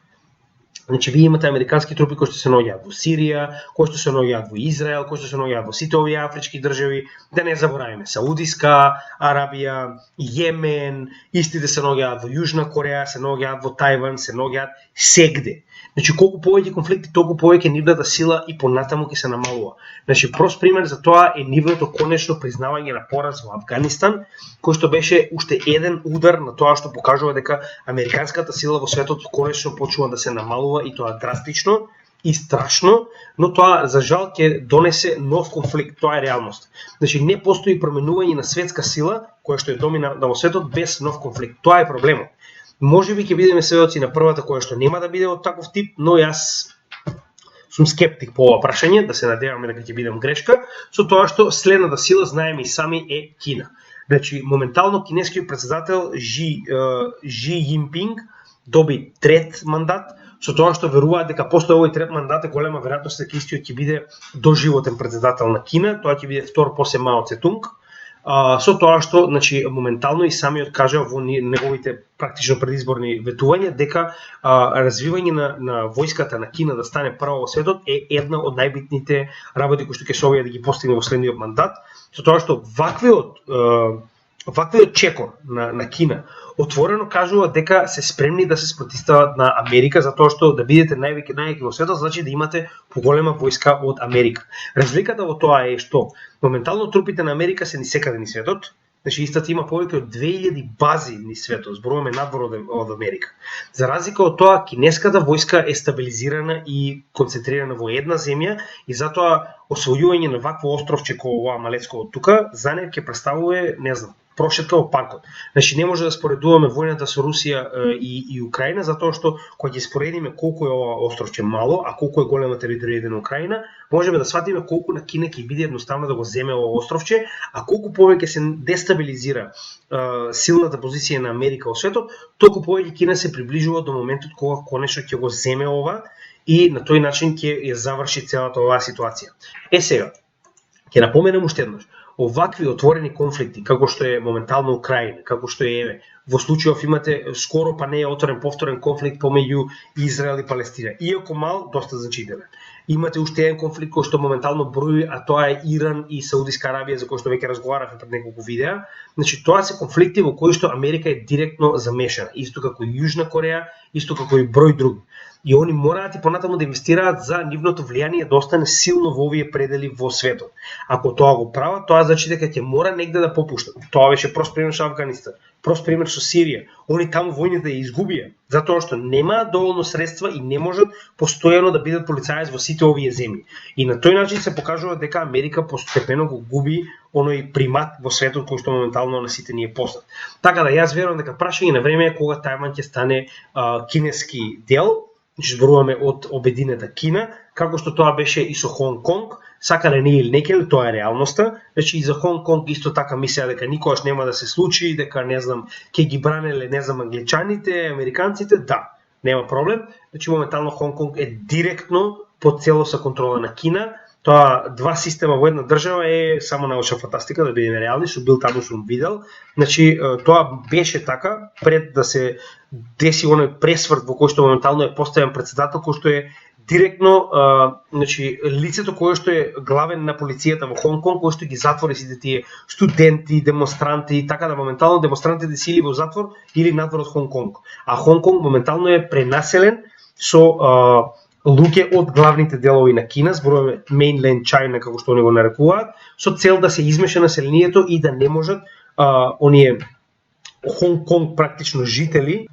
Значи вие имате американски трупи кои што се наоѓаат во Сирија, кои што се наоѓаат во Израел, кои што се наоѓаат во сите овие афрички држави, да не забораваме Саудиска Арабија, Јемен, истите се наоѓаат во Јужна Кореја, се наоѓаат во Тајван, се наоѓаат сегде. Значи колку повеќе конфликти, толку повеќе нивната сила и понатаму ќе се намалува. Значи прост пример за тоа е нивното конечно признавање на пораз во Авганистан, кој што беше уште еден удар на тоа што покажува дека американската сила во светот конечно почнува да се намалува и тоа драстично и страшно, но тоа за жал ќе донесе нов конфликт, тоа е реалност. Значи не постои променување на светска сила која што е доминантна во светот без нов конфликт. Тоа е проблемот. Може би ќе бидеме сведоци на првата која што нема да биде од таков тип, но јас сум скептик по ова прашање, да се надеваме дека ќе бидам грешка, со тоа што следната сила, знаеме и сами, е Кина. Значи, моментално кинескиот председател Жи Јинпинг доби трет мандат, со тоа што веруваат дека после овој трет мандат е голема веројатност дека истиот ќе биде доживотен председател на Кина, тоа ќе биде втор после Мао Цетунг. Со тоа што, значи, моментално и самиот кажа во неговите практично предизборни ветувања дека развивање на војската на Кина да стане прва во светот е една од најбитните работи кои што ќе се обија да ги постигне во следниот мандат, со тоа што ваквиот чекор на Кина отворено кажува дека се спремни да се спротивстават на Америка, затоа што да бидете највеќе во светот значи да имате поголема војска од Америка. Разликата во тоа е што моментално трупите на Америка се нисекаде низ светот, значи истата има повеќе од 2000 бази низ светот, зборуваме надвор од Америка. За разлика од тоа, кинеската војска е стабилизирана и концентрирана во една земја и затоа освојување на вакво островче како ова малецко од тука за неј ќе представува, не знам, прошетка во паркот. Значи не може да споредуваме војната со Русија и Украина, затоа што кога ќе споредиме колку е ова островче мало, а колку е голема територијата на Украина, можеме да сватиме колку на Кина ќе биде едноставно да го земе ова островче, а колку повеќе се дестабилизира силната позиција на Америка во светот, толку повеќе Кина се приближува до моментот кога конечно ќе го земе ова и на тој начин ќе ја заврши целата оваа ситуација. Сега, ќе напоменем уште еднаш, овакви отворени конфликти, како што е моментално Украина, како што е во случајов имате скоро па не е отворен повторен конфликт помеѓу Израел и Палестина, иако мал, доста значителен. Имате уште еден конфликт кој што моментално брои, а тоа е Иран и Саудиска Арабија, за кој што веќе разговаравме пред неколку видеа. Значи тоа се конфликти во кои што Америка е директно замешана, исто како и Јужна Кореја, исто како и број други. И они мораат и понатаму да инвестираат за нивното влијание да остане силно во овие предели во светот. Ако тоа го прават, тоа значи дека ќе мора негде да попуштат. Тоа беше прост пример со Авганистан, прост пример со Сирија. Они таму војните ја изгубија, затоа што немаат доволно средства и не можат постојано да бидат полицајци во сите овие земји. И на тој начин се покажува дека Америка постепено го губи оној примат во светот кој што моментално на сите ние познат. Така да јас верувам дека прашање на време е кога Тајван ќе стане кинески дел. Значи зборуваме од обединета Кина, како што тоа беше и со Хонг Конг, сакале не или некеле, тоа е реалноста. Значи и за Хонг Конг исто така мислеа дека никогаш нема да се случи, дека не знам, ќе ги бранеле, не знам, англичаните, американците, да, нема проблем. Значи моментално Хонг Конг е директно под целоса контрола на Кина. Тоа два система во една држава е само научна фантастика, да бидеме реални, што бил таму сум видел. Значи тоа беше така пред да се деси оној пресврт во кој што моментално е поставен председател кој што е директно значи лицето кое што е главен на полицијата во Хонг Конг, кој што ги затвори сите тие студенти, демонстранти, така да моментално демонстрантите сили во затвор или надвор од Хонг Конг. А Хонг Конг моментално е пренаселен со луѓе од главните делови на Кина, зборуваме Mainland China како што они го нарекуваат, со цел да се измеша населението и да не можат оние Хонг Конг практично жители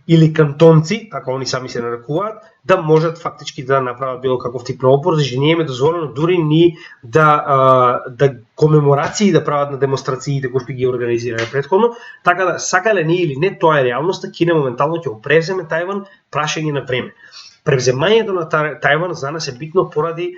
или кантонци, така они сами се нарекуваат, да можат фактички да направат било каков тип на опор, зашто не им е дозволено дури ни да комеморации да прават на демонстрациите кои што ги организирале претходно, така да сакале ние или не, тоа е реалноста. Кина моментално ќе го преземе Тајван, прашање на време. Превземањето на Тајван за нас е битно поради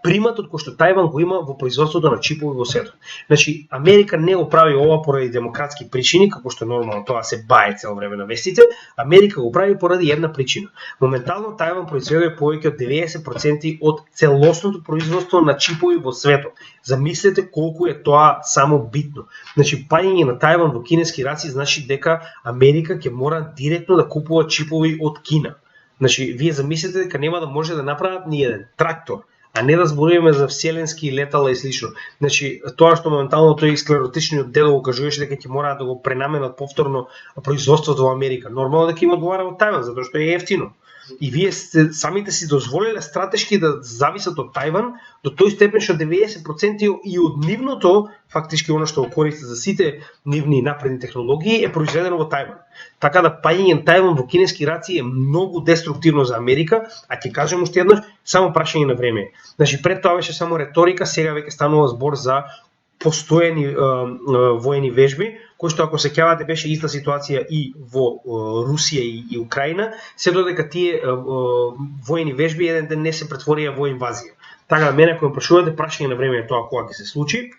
приматот кој што Тајван го има во производството на чипови во светот. Значи, Америка не го прави ова поради демократски причини, како што нормално тоа се бае цело време на вестите. Америка го прави поради една причина. Моментално Тајван произведува повеќе од 90% од целосното производство на чипови во светот. Замислете колку е тоа само битно. Значи, паѓање на Тајван во кинески раци значи дека Америка ќе мора директно да купува чипови од Кина. Значи, вие замислете дека нема да може да направат ни еден трактор, а не да зборуваме за вселенски летала и слично. Значи, тоа што моментално тој склеротичниот дел го кажуваше дека ќе мораат да го пренаменат повторно производството во Америка. Нормално дека им одговара од Тајван, затоа што е ефтино. И вие самите си дозволиле стратешки да зависат од Тајван до тој степен што 90% и од нивното, фактички оно што го користи за сите нивни напредни технологии, е произведено во Тајван. Така да паѓање на Тајван во кинески раци е многу деструктивно за Америка, а ќе кажем уште еднаш, само прашање на време. Значи пред тоа беше само реторика, сега веќе станува збор за постојани воени вежби, кој што ако се сеќавате беше иста ситуација и во Русија и Украина, се додека тие воени вежби еден ден не се претворија во инвазија. Така да мене ако ме прашувате, прашање на време е тоа кога ќе се случи.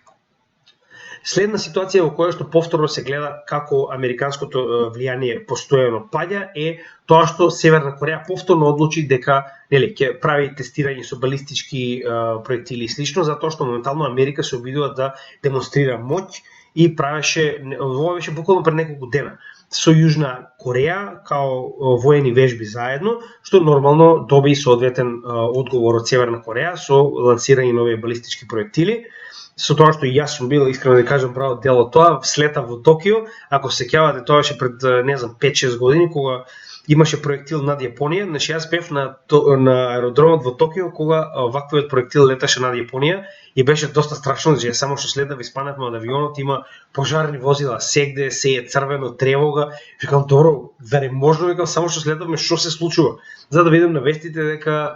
Следна ситуација во која што повторно се гледа како американското влијание постојано паѓа е тоа што Северна Кореја повторно одлучи дека ќе прави тестирање со балистички проектили и слично, затоа што моментално Америка се обидува да демонстрира моќ и правеше, ова беше буквално пред неколку дена, со Јужна Кореја као воени вежби заедно, што нормално доби соодветен одговор од Северна Кореја со лансирање на овие балистички проектили. Со тоа што и јас сум бил, искрено да кажам, право дел од тоа, слета во Токио, ако се сеќавате, тоа беше пред, не знам, 5-6 години, кога имаше проектил над Јапонија. Значи јас бев на аеродромот во Токио кога ваквиот проектил леташе над Јапонија и беше доста страшно, значи само што следа ви спанавме од авионот, има пожарни возила сегде, се е црвено, тревога. Викам, добро, зарем можно, викам, само што следавме што се случува. За да видам на вестите дека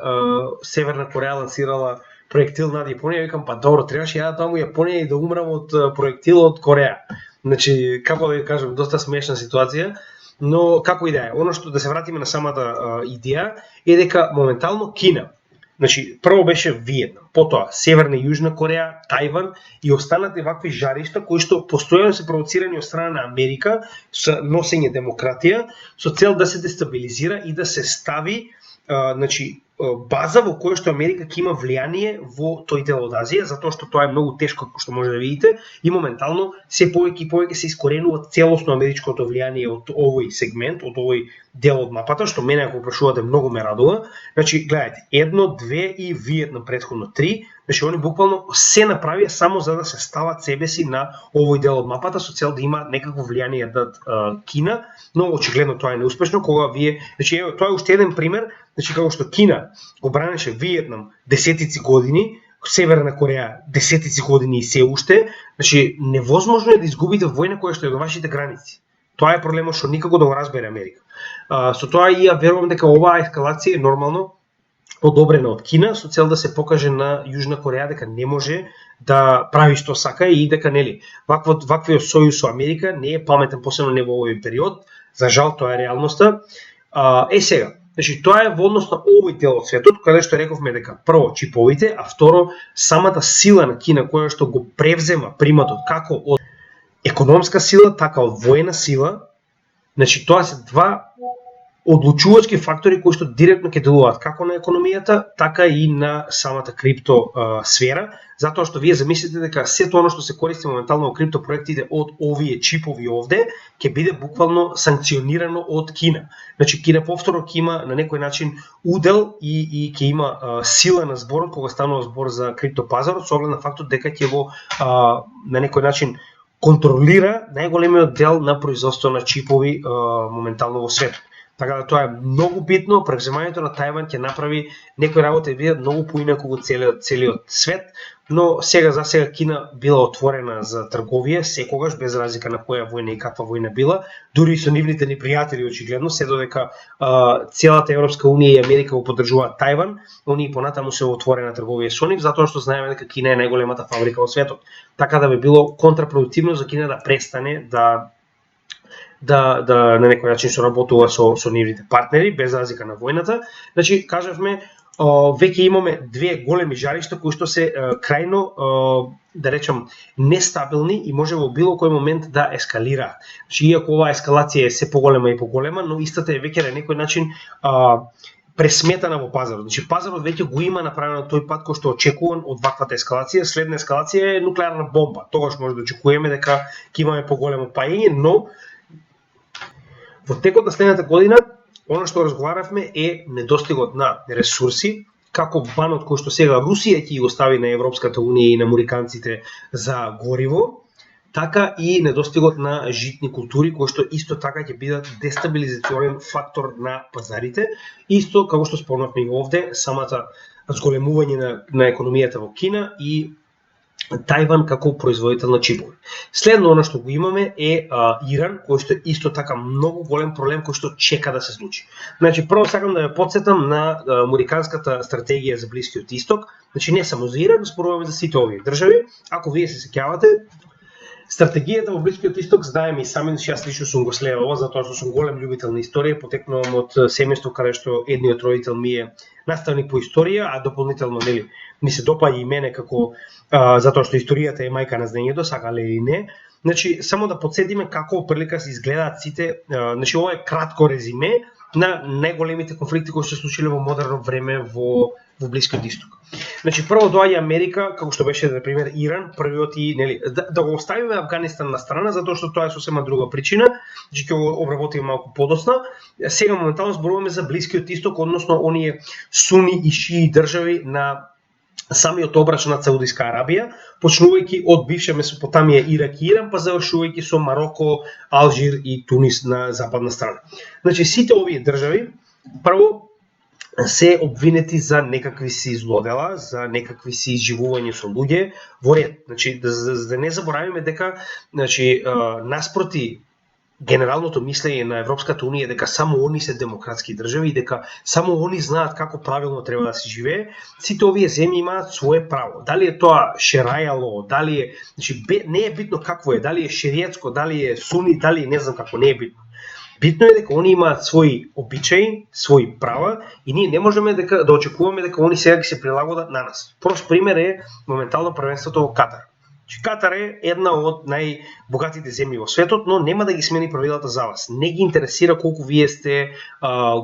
Северна Кореја лансирала проектил над Јапонија, викам, па добро, требаше ја таму Јапонија и да умрам од проектил од Кореја. Значи, како да ви кажам, доста смешна ситуација, но како и да е, оно што да се вратиме на самата идеја е дека моментално Кина, значи прво беше Виетнам, потоа Северна и Јужна Кореја, Тајван и останати вакви жаришта кои што постојано се провоцирани од страна на Америка со носење демократија со цел да се дестабилизира и да се стави значи база во која што Америка ќе има влијание во тој дел од Азија, затоа што тоа е многу тешко, како што може да видите, и моментално се повеќе и повеќе се искоренува целосно америчкото влијание од овој сегмент, од овој дел од мапата, што мене ако прашувате многу ме радува. Значи, гледате, 1, 2 и Виетнам претходно 3, значи они буквално се направија само за да се стават себе си на овој дел од мапата со цел да има некакво влијание да Кина, но очигледно тоа е неуспешно кога вие, значи тоа е уште еден пример, значи како што Кина го бранеше Виетнам десетици години, Северна Кореја десетици години и се уште, значи невозможно е да изгубите војна која што е до вашите граници. Тоа е проблемот што никако да го разбере Америка. Со тоа и ја верувам дека оваа ескалација е нормално одобрена од Кина со цел да се покаже на Јужна Кореја дека не може да прави што сака и дека нели ваквиот сојуз со Америка не е паметен, посебно не во овој период. За жал тоа е реалноста. Сега, значи тоа е во однос на овој дел од светот, каде што рековме дека прво чиповите, а второ самата сила на Кина која што го превзема приматот како од економска сила, така од воена сила. Значи тоа се два одлучувачки фактори кои што директно ќе делуваат како на економијата, така и на самата крипто сфера, затоа што вие замислите дека сето оно што се користи моментално во крипто проектите од овие чипови овде ќе биде буквално санкционирано од Кина. Значи Кина повторно ќе има на некој начин удел и ќе има сила на зборот кога станува збор за крипто пазарот, со оглед на фактот дека ќе го на некој начин контролира најголемиот дел на производство на чипови моментално во светот. Така да тоа е многу битно, превземањето на Тајван ќе направи некои работи да бидат многу поинаку во целиот свет, но сега за сега Кина била отворена за трговија секогаш без разлика на која војна и каква војна била, дури и со нивните непријатели очигледно, се додека целата Европска унија и Америка го поддржуваат Тајван, они и понатаму се отворена трговија со нив, затоа што знаеме дека Кина е најголемата фабрика во светот. Така да би било контрапродуктивно за Кина да престане да на некој начин соработува со нивните партнери без разлика на војната. Значи кажавме веќе имаме две големи жаришта кои што се крајно да речам нестабилни и може во било кој момент да ескалира. Значи иако оваа ескалација е се поголема и поголема, но истата е веќе на некој начин пресметана во пазарот. Значи пазарот веќе го има направено тој пат кој што очекуван од ваквата ескалација. Следна ескалација е нуклеарна бомба. Тогаш може да очекуваме дека ќе имаме поголемо паење, но во текот на следната година, она што разговаравме е недостигот на ресурси, како банот кој што сега Русија ќе го стави на Европската унија и на американците за гориво, така и недостигот на житни култури кои што исто така ќе бидат дестабилизационен фактор на пазарите. Исто како што спомнавме и овде, самата зголемување на економијата во Кина и Тајван како производител на чипови. Следно оно што го имаме е Иран, кој што исто така многу голем проблем кој што чека да се случи. Значи прво сакам да ве потсетам на американската стратегија за Блискиот Исток. Значи не само за Иран, зборуваме за сите овие држави. Ако вие се сеќавате, стратегијата во Блискиот Исток знаеме и сами, јас лично сум го следувал затоа што сум голем љубител на историја, потекнувам од семејство каде што едниот родител ми е наставник по историја, а дополнително нели ми се допаѓа и мене како затоа што историјата е мајка на знаењето, сакале или не. Значи само да потсетиме како прилика се изгледаат сите, значи ова е кратко резиме на најголемите конфликти кои се случиле во модерно време во Блискиот Исток. Значи прво доаѓа Америка, како што беше за пример Иран, првиот и нели да го оставиме Афганистан на страна затоа што тоа е сосема друга причина, значи ќе го обработиме малку подоцна. Сега моментално зборуваме за Блискиот Исток, односно оние суни и шии држави на самиот обрач на Саудиска Арабија, почнувајќи од бивша Месопотамија, Ирак и Иран, па завршувајќи со Мароко, Алжир и Тунис на западна страна. Значи сите овие држави прво се обвинети за некакви си злодела, за некакви си изживување со луѓе во ред. Значи да не заборавиме дека значи наспроти генералното мислење на Европската унија дека само они се демократски држави и дека само они знаат како правилно треба да се живее, сите овие земји имаат свое право. Дали е тоа шерајало, дали е, значи не е битно какво е, дали е шеријатско, дали е суни, дали не знам како, не е битно. Битно е дека они имаат своји обичаи, своји права и ние не можеме да очекуваме дека они сега ги се прилагодат на нас. Прост пример е моментално првенството во Катар. Катар е една од најбогатите земји во светот, но нема да ги смени правилата за вас. Не ги интересира колку вие сте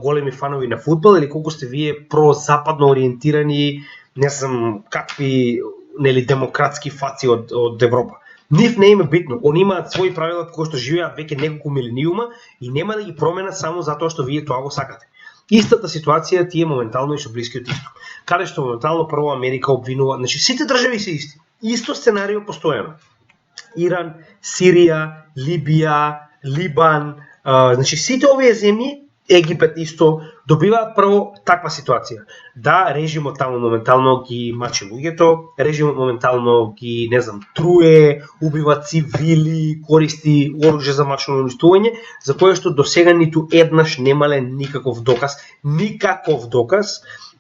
големи фанови на фудбал или колку сте вие прозападно ориентирани, не знам какви демократски фаци од Европа. Нив не им е битно. Они имаат своји правила кои што живеат веќе неколку милениума и нема да ги променат само затоа што вие тоа го сакате. Истата ситуација ти е моментално и со Блискиот Исток, каде што моментално прво Америка обвинува, значи сите држави се исти. Исто сценарио постојано. Иран, Сирија, Либија, Либан, значи сите овие земји, Египет исто, добиваат прво таква ситуација. Да, режимот таму моментално ги мачи луѓето, режимот моментално ги, не знам, труе, убива цивили, користи оружје за масово уништување, за кое што досега ниту еднаш немале никаков доказ.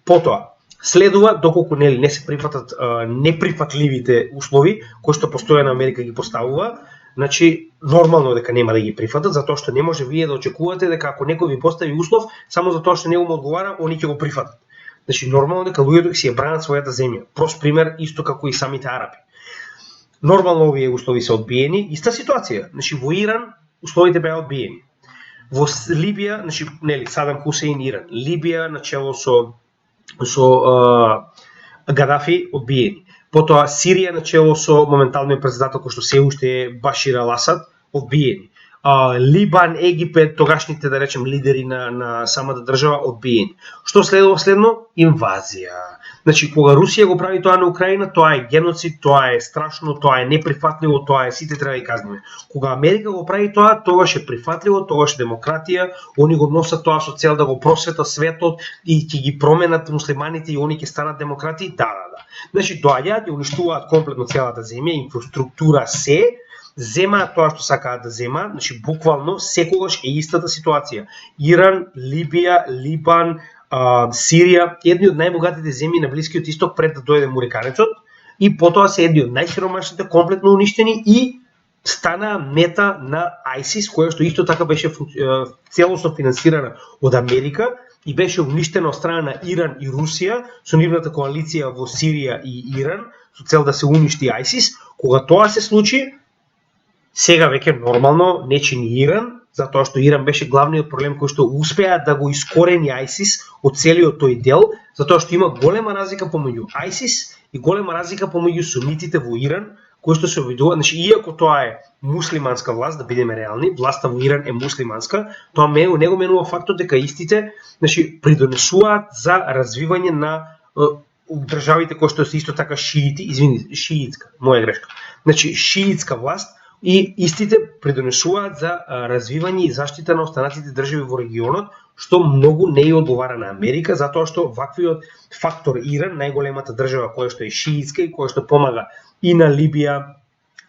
Потоа, следува доколку не се прифатат неприфатливите услови кои што постојано Америка ги поставува, значи нормално дека нема да ги прифатат, затоа што не може вие да очекувате дека ако некој ви постави услов само затоа што него му одговара, они ќе го прифатат. Значи нормално дека луѓето ќе си ја бранат својата земја. Прост пример исто како и самите арапи. Нормално овие услови се одбиени, иста ситуација. Значи во Иран условите беа одбиени. Во Либија, значи Садам Хусеин Иран, Либија начело со Гадафи одбиени. Потоа Сирија начело со моменталниот председател кој што се уште е Башир ал-Асад одбиени. Либан, Египет, тогашните да речем лидери на самата држава одбиени. Што следува следно? Инвазија. Значи кога Русија го прави тоа на Украина, тоа е геноцид, тоа е страшно, тоа е неприфатливо, тоа е сите треба да казниме. Кога Америка го прави тоа, тогаш е прифатливо, тогаш е демократија, они го носат тоа со цел да го просвета светот и ќе ги променат муслиманите и они ќе станат демократи. Да. Значи доаѓаат и уништуваат комплетно целата земја, инфраструктура се, земаат тоа што сакаат да земаат, значи буквално секогаш е истата ситуација. Иран, Либија, Либан, Сирија, едни од најбогатите земји на Блискиот Исток пред да дојде муриканецот и потоа се едни од најсиромашните комплетно уништени и стана мета на ISIS, која што исто така беше целосно финансирана од Америка и беше уништена од страна на Иран и Русија со нивната коалиција во Сирија и Иран со цел да се уништи ISIS. Кога тоа се случи, сега веќе нормално не чини Иран, затоа што Иран беше главниот проблем кој што успеа да го искорени ISIS од целиот тој дел, затоа што има голема разлика помеѓу ISIS и голема разлика помеѓу сунитите во Иран, кои што се обидуваат, значи иако тоа е муслиманска власт, да бидеме реални, власта во Иран е муслиманска, тоа не го менува фактот дека истите, значи придонесуваат за развивање на државите кои што се исто така шиитска, моја грешка. Значи шиитска власт и истите придонесуваат за развивање и заштита на останатите држави во регионот, што многу не ја одговара на Америка, затоа што ваквиот фактор Иран, најголемата држава која што е шиитска и која што помага и на Либија,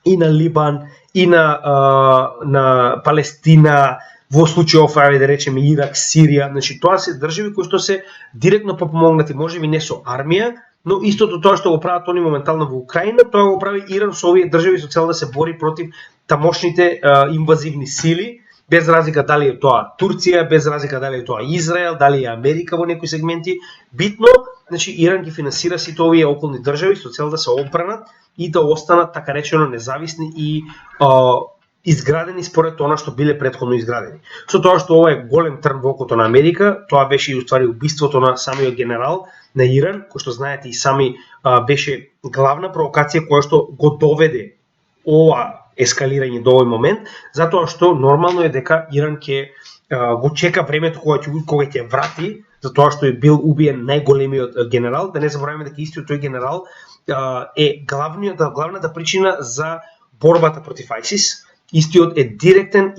и на Либан, и на Палестина, во случајов, да речеме Ирак, Сирија, значи тоа се држави кои што се директно подпомогнати, можеби не со армија, но истото тоа што го прават они моментално во Украина, тоа го прави Иран со овие држави со цел да се бори против тамошните инвазивни сили, без разлика дали е тоа Турција, без разлика дали е тоа Израел, дали е Америка во некои сегменти. Битно, значи Иран ги финансира сите овие околни држави со цел да се одбранат и да останат така речено независни и изградени според она што биле претходно изградени. Со тоа што ова е голем трн во окото на Америка, тоа беше и уствари убиството на самиот генерал на Иран, кој што знаете и сами беше главна провокација која што го доведе ова ескалирање до овој момент, затоа што нормално е дека Иран ќе го чека времето кога ќе врати, затоа што е бил убиен најголемиот генерал. Да не забораваме дека истиот тој генерал е главната причина за борбата против ISIS. Истиот е директен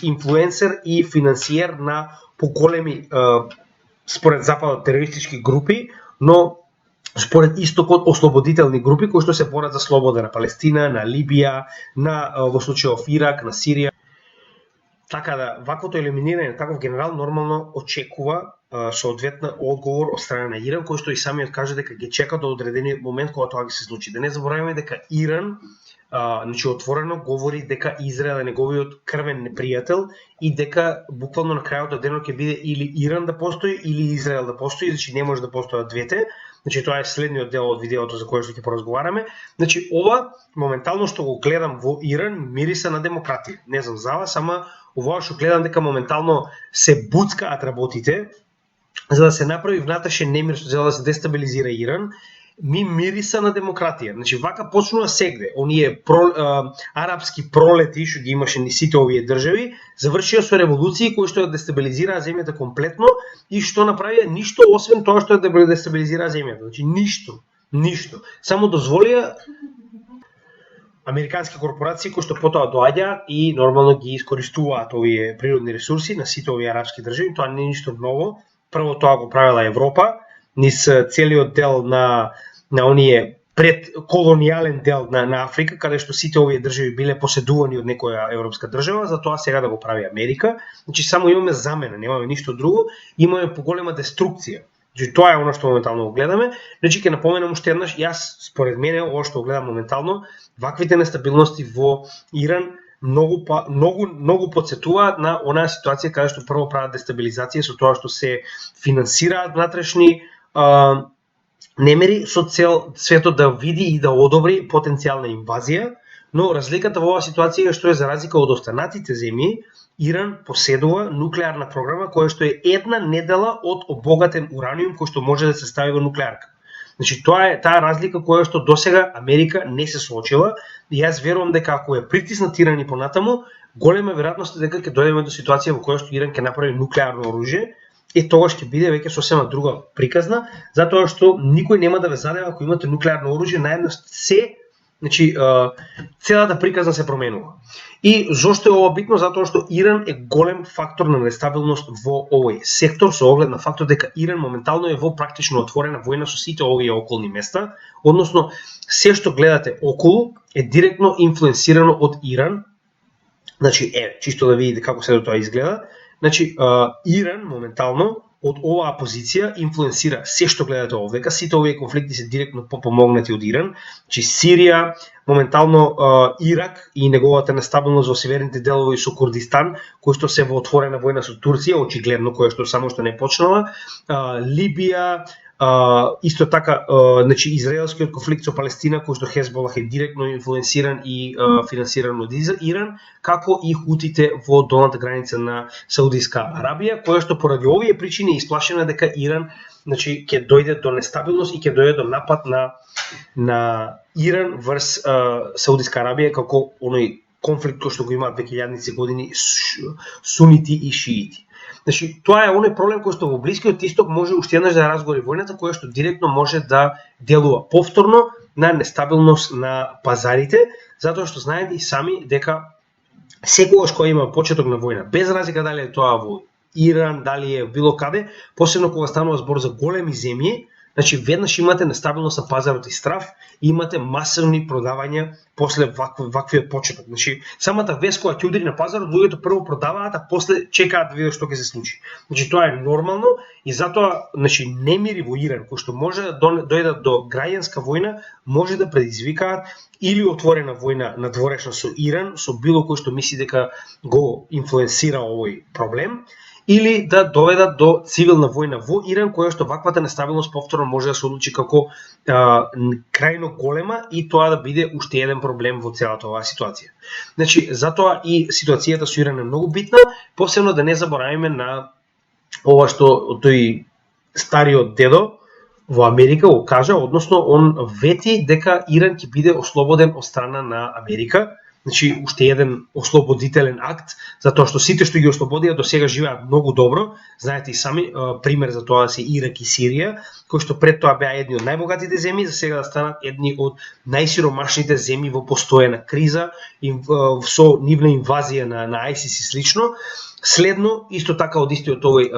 инфлуенсер и финансиер на поголеми според Западот терористички групи, но според Истокот ослободителни групи кои што се борат за слобода на Палестина, на Либија, во случајов Ирак, на Сирија. така да ваквото елиминирање на таков генерал нормално очекува соодветна одговор од страна на Иран, кој што и самиот каже дека ги чека до одредени момент кога тоа ќе се случи. Да не забораваме дека Иран значи отворено говори дека Израел е неговиот крвен непријател и дека буквално на крајот од денот ќе биде или Иран да постои или Израел да постои, значи не може да постојат двете. Значи тоа е следниот дел од видеото за кој што ќе поразговараме. Значи ова моментално што го гледам во Иран мириса на демократија. Не знам за вас, ама ова што гледам дека моментално се буцкаат работите за да се направи внатрешен немир, за да се дестабилизира Иран, ми мириса на демократија. Значи вака почнува сегде. Оние арапски пролети што ги имаше ни сите овие држави, завршија со револуции кои што ја дестабилизираа земјата комплетно и што направија ништо освен тоа што ја дестабилизираа земјата. Значи ништо. Само дозволија американски корпорации кои што потоа доаѓаат и нормално ги искористуваат овие природни ресурси на сите овие арапски држави. Тоа не е ништо ново. Прво тоа го правила Европа, низ целиот дел на оние предколонијален дел на Африка, каде што сите овие држави биле поседувани од некоја европска држава, затоа сега да го прави Америка. Значи само имаме замена, немаме ништо друго, имаме поголема деструкција. Значи тоа е она што моментално го гледаме. Значи ќе напоменам уште еднаш, јас според мене ова што го гледам моментално, ваквите нестабилности во Иран многу подсетуваат на онаа ситуација каде што прво прават дестабилизација со тоа што се финансираат внатрешни немири со цел светот да види и да одобри потенцијална инвазија, но разликата во оваа ситуација е што е за разлика од останатите земји, Иран поседува нуклеарна програма која што е една недела од обогатен ураниум кој што може да се стави во нуклеарка. Значи тоа е таа разлика која што досега Америка не се соочила и јас верувам дека ако е притиснат Иран и понатаму, голема веројатност е дека ќе дојдеме до ситуација во која што Иран ќе направи нуклеарно оружје и тогаш ќе биде веќе сосема друга приказна, затоа што никој нема да ве задева ако имате нуклеарно оружје, наеднаш значи целата приказна се променува. И зошто е ова битно? Затоа што Иран е голем фактор на нестабилност во овој сектор со оглед на фактот дека Иран моментално е во практично отворена војна со сите овие околни места, односно се што гледате околу е директно инфлуенсирано од Иран. Значи чисто да видите како се тоа изгледа. Значи Иран моментално од оваа позиција инфлуенсира се што гледате овдека, сите овие конфликти се директно помогнати од Иран, значи Сирија, моментално Ирак и неговата нестабилност во северните делови со Курдистан, кои што се во отворена војна со Турција, очигледно која што само што не почнала, Либија, исто така значи израелскиот конфликт со Палестина кој што Хезболах е директно инфлуенсиран и финансиран од Иран, како и хутите во долната граница на Саудиска Арабија, која што поради овие причини е исплашена дека Иран значи ќе дојде до нестабилност и ќе дојде до напад на Иран врз Саудиска Арабија како оној конфликт кој што го имаат 2000-ци години сунити и шиити. Значи, тоа е оној проблем кој што во Блискиот Исток може уште еднаш да разгори војната, која што директно може да делува повторно на нестабилност на пазарите, затоа што знаете и сами дека секогаш кога има почеток на војна, без разлика дали е тоа во Иран, дали е било каде, посебно кога станува збор за големи земји, значи веднаш имате нестабилност на пазарот и страф и имате масивни продавања после ваквиот почеток. Значи самата вест која ќе удри на пазарот, луѓето прво продаваат, а после чекаат да видат што ќе се случи. Значи тоа е нормално и затоа значи немири во Иран кои што може да дојдат до граѓанска војна, може да предизвикаат или отворена војна надворешна со Иран, со било кој што мисли дека го инфлуенсира овој проблем, или да доведат до цивилна војна во Иран, која што ваквата нестабилност повторно може да се одлучи како крајно голема и тоа да биде уште еден проблем во целата оваа ситуација. Значи, затоа и ситуацијата со Иран е многу битна, посебно да не забораваме на ова што тој стариот дедо во Америка го кажа, односно он вети дека Иран ќе биде ослободен од страна на Америка. Значи, уште еден ослободителен акт, затоа што сите што ги ослободија до сега живеат многу добро. Знаете и сами, пример за тоа се Ирак и Сирија, кои што пред тоа беа едни од најбогатите земји, за сега да станат едни од најсиромашните земји во постојана криза и со нивна инвазија на ISIS и слично. Следно, исто така од истиот овој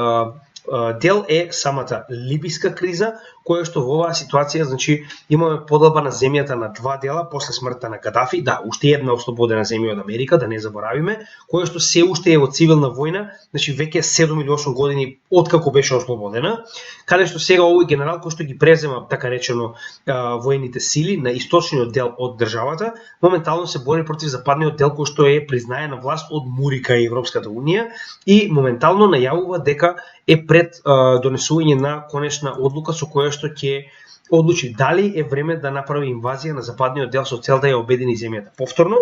дел е самата либиска криза, која што во оваа ситуација, значи, имаме поделба на земјата на два дела после смртта на Кадафи, да, уште една ослободена земја од Америка, да не заборавиме, која што се уште е во цивилна војна, значи веќе 7 или 8 години откако беше ослободена, каде што сега овој генерал кој што ги презема така речено воените сили на источниот дел од државата, моментално се бори против западниот дел кој што е признаена власт од Мурика и Европската унија и моментално најавува дека е пред донесување на конечна одлука со која што ќе одлучи дали е време да направи инвазија на западниот дел со цел да ја обедини земјата повторно.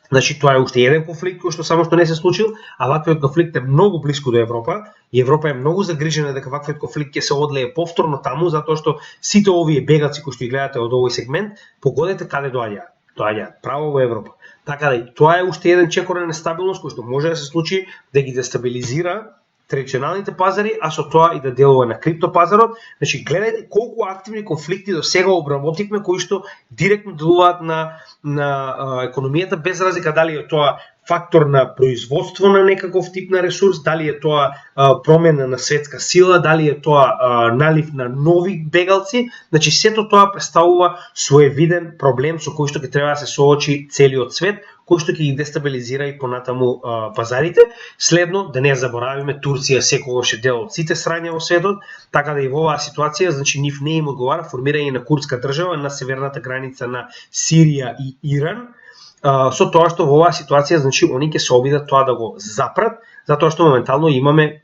Значи тоа е уште еден конфликт кој што само што не се случил, а ваквиот конфликт е многу блиску до Европа и Европа е многу загрижена дека ваквиот конфликт ќе се одлее повторно таму, затоа што сите овие бегаци кои што ги гледате од овој сегмент, погодете каде доаѓаат. Доаѓаат право во Европа. Така да тоа е уште еден чекор на нестабилност кој што може да се случи да ги дестабилизира традиционалните пазари, а со тоа и да делува на криптопазарот. Значи, гледајте колку активни конфликти до сега обработивме кои што директно делуваат на економијата, без разлика дали е тоа фактор на производство на некаков тип на ресурс, дали е тоа промена на светска сила, дали е тоа налив на нови бегалци. Значи, сето тоа представува своевиден проблем со кој што ќе треба да се соочи целиот свет, кој што ќе ги дестабилизира и понатаму пазарите. Следно, да не заборавиме, Турција секогаш е дел од сите срања во светот, така да и во оваа ситуација, значи нив не им одговара формирање на курдска држава на северната граница на Сирија и Иран, со тоа што во оваа ситуација, значи, они ќе се обидат тоа да го запрат, затоа што моментално имаме,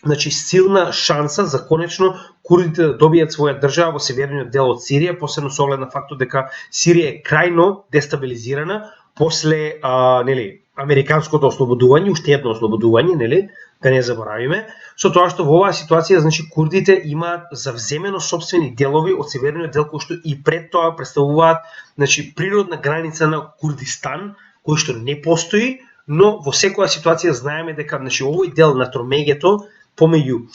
значи, силна шанса за конечно курдите да добијат своја држава во северниот дел од Сирија, посебно со оглед на фактот дека Сирија е крајно дестабилизирана после нели американското ослободување, уште едно ослободување, нели, да не заборавиме, со тоа што во оваа ситуација, значи, курдите имаат завземено собствени делови од северниот дел кои што и пред тоа представуваат, значи, природна граница на Курдистан, кој што не постои, но во секоја ситуација знаеме дека, значи, овој дел на тромеѓето помеѓу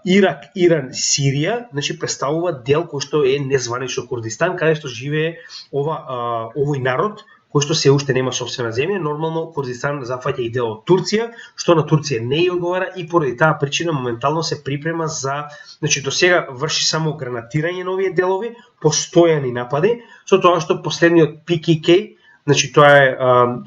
Ирак, Иран, Сирија, значи, представува дел кој што е незванично Курдистан, каде што живее овој народ, кој што се уште нема собствена земја. Нормално Курдистан зафаќа и дел од Турција, што на Турција не ја одговара и поради таа причина моментално се припрема за, значи, до сега врши само гранатирање на овие делови, постојани напади, со тоа што последниот PKK, значи тоа е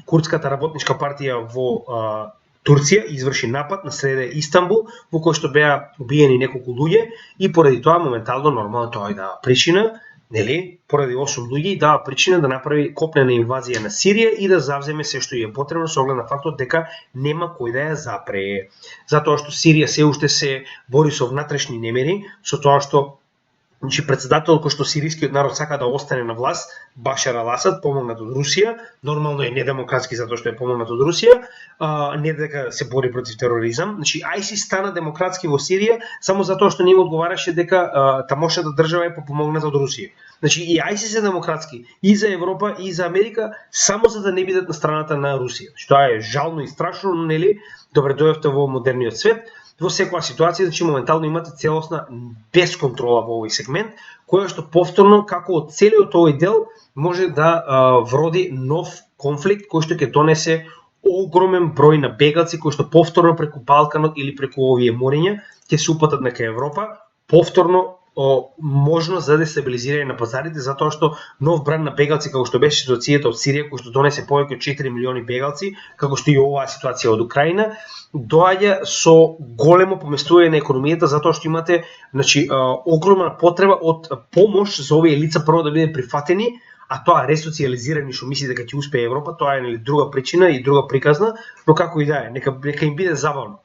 курдската работничка партија во Турција, изврши напад на среде Истанбул, во кој што беа убиени неколку луѓе и поради тоа моментално нормално тоа и дава причина, нели, поради 8 луѓе и дава причина да направи копнена инвазија на Сирија и да завземе се што е потребно со оглед на фактот дека нема кој да ја запрее. Затоа што Сирија се уште се бори со внатрешни немири, со тоа што, значи, председателот кој што сирискиот народ сака да остане на власт, Башар ал-Асад, помогнат од Русија, нормално е недемократски затоа што е помогнат од Русија, не дека се бори против тероризам. Значи, ISIS стана демократски во Сирија само затоа што не им одговараше дека тамошната држава е помогната од Русија. Значи, и ISIS е демократски и за Европа и за Америка, само за да не бидат на страната на Русија. Значи, тоа е жално и страшно, но нели, добре дојдовте во модерниот свет. Во секоја ситуација, значи, моментално имате целосна безконтрола во овој сегмент, која што повторно, како од целиот овој дел, може да вроди нов конфликт кој што ќе донесе огромен број на бегалци кои што повторно преку Балканот или преку овие мориња ќе се упатат нека Европа, повторно можност за дестабилизирање на пазарите, затоа што нов бран на бегалци, како што беше ситуацијата од Сирија, кој што донесе повеќе од 4 милиони бегалци, како што и оваа ситуација од Украина, доаѓа со големо поместување на економијата, затоа што имате, значи, огромна потреба од помош за овие лица прво да биде прифатени, а тоа ресоциализирани, што мисли дека ќе успее Европа, тоа е друга причина и друга приказна, но како и да е, нека им биде забавно.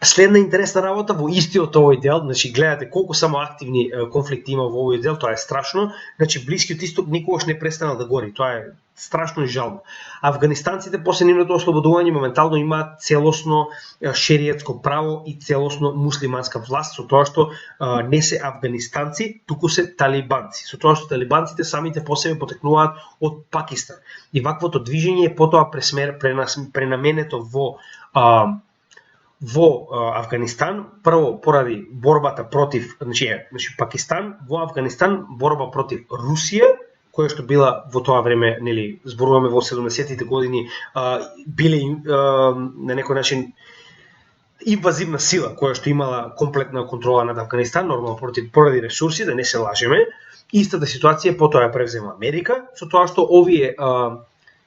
Следна интересна работа во истиот овој дел, значи гледате колку само активни конфликти има во овој дел, тоа е страшно. Значи Блискиот исток никогаш не престанал да гори, тоа е страшно и жално. Афганистанците после нивното ослободување моментално имаат целосно шеријатско право и целосно муслиманска власт, со тоа што не се афганистанци, туку се талибанци. Со тоа што талибанците самите по себе потекнуваат од Пакистан. И ваквото движење е потоа пренаменето во Афганистан, прво поради борбата против, значи Пакистан, во Афганистан борба против Русија, која што била во тоа време, нели, зборуваме во 70-тите години, биле на некој начин инвазивна сила која што имала комплетна контрола над Афганистан, нормално поради ресурси, да не се лажеме. Истата ситуација потоа ја превзема Америка, со тоа што овие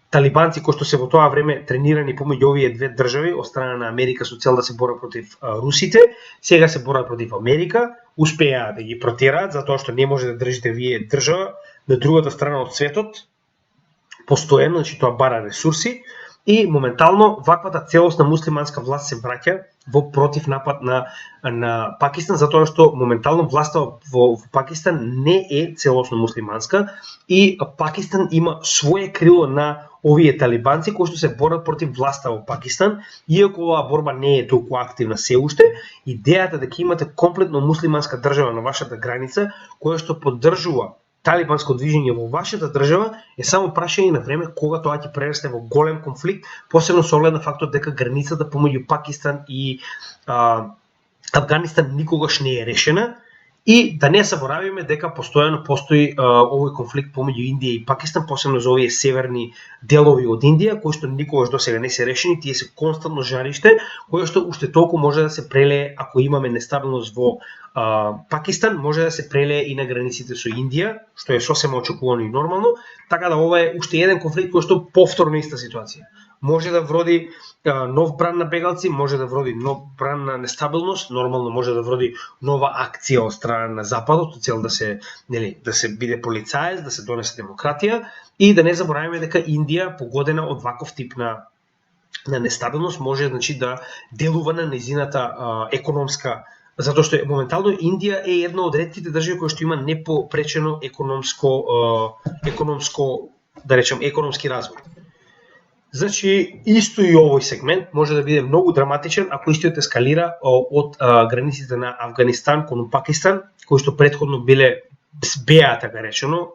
талибанци кои што се во тоа време тренирани помеѓу овие две држави од страна на Америка со цел да се борат против русите, сега се борат против Америка, успеа да ги протераат затоа што не може да држите вие држава на другата страна од светот постојано, значи тоа бара ресурси. И моментално ваквата целосна муслиманска власт се враќа во против напад на Пакистан, затоа што моментално власта во Пакистан не е целосно муслиманска и Пакистан има свое крило на овие талибанци кои што се борат против власта во Пакистан, иако оваа борба не е толку активна се уште. Идејата дека имате комплетно муслиманска држава на вашата граница која што поддржува талибанско движење во вашата држава е само прашање на време кога тоа ќе прерасне во голем конфликт, посебно со оглед на фактот дека границата помеѓу Пакистан и Афганистан никогаш не е решена. И да не заборавиме дека постојано постои овој конфликт помеѓу Индија и Пакистан, посебно за овие северни делови од Индија, кои што никогаш досега не се решени, тие се константно жариште, кои што уште толку може да се прелее ако имаме нестабилност во Пакистан, може да се прелее и на границите со Индија, што е сосема очекувано и нормално, така да ова е уште еден конфликт кој што повторно иста ситуација. Може да вроди нов бран на бегалци, може да вроди нов бран на нестабилност, нормално може да вроди нова акција од страна на Западот, со цел да се биде полицаец, да се донесе демократија и да не забораваме дека Индија погодена од ваков тип на нестабилност може да делува на незината економска, затоа што моментално Индија е една од ретките држави кои што има непопречено економски развој. Значи, исто и овој сегмент може да биде многу драматичен ако истиот ескалира од границите на Афганистан кон Пакистан, кои што претходно беа, така речено,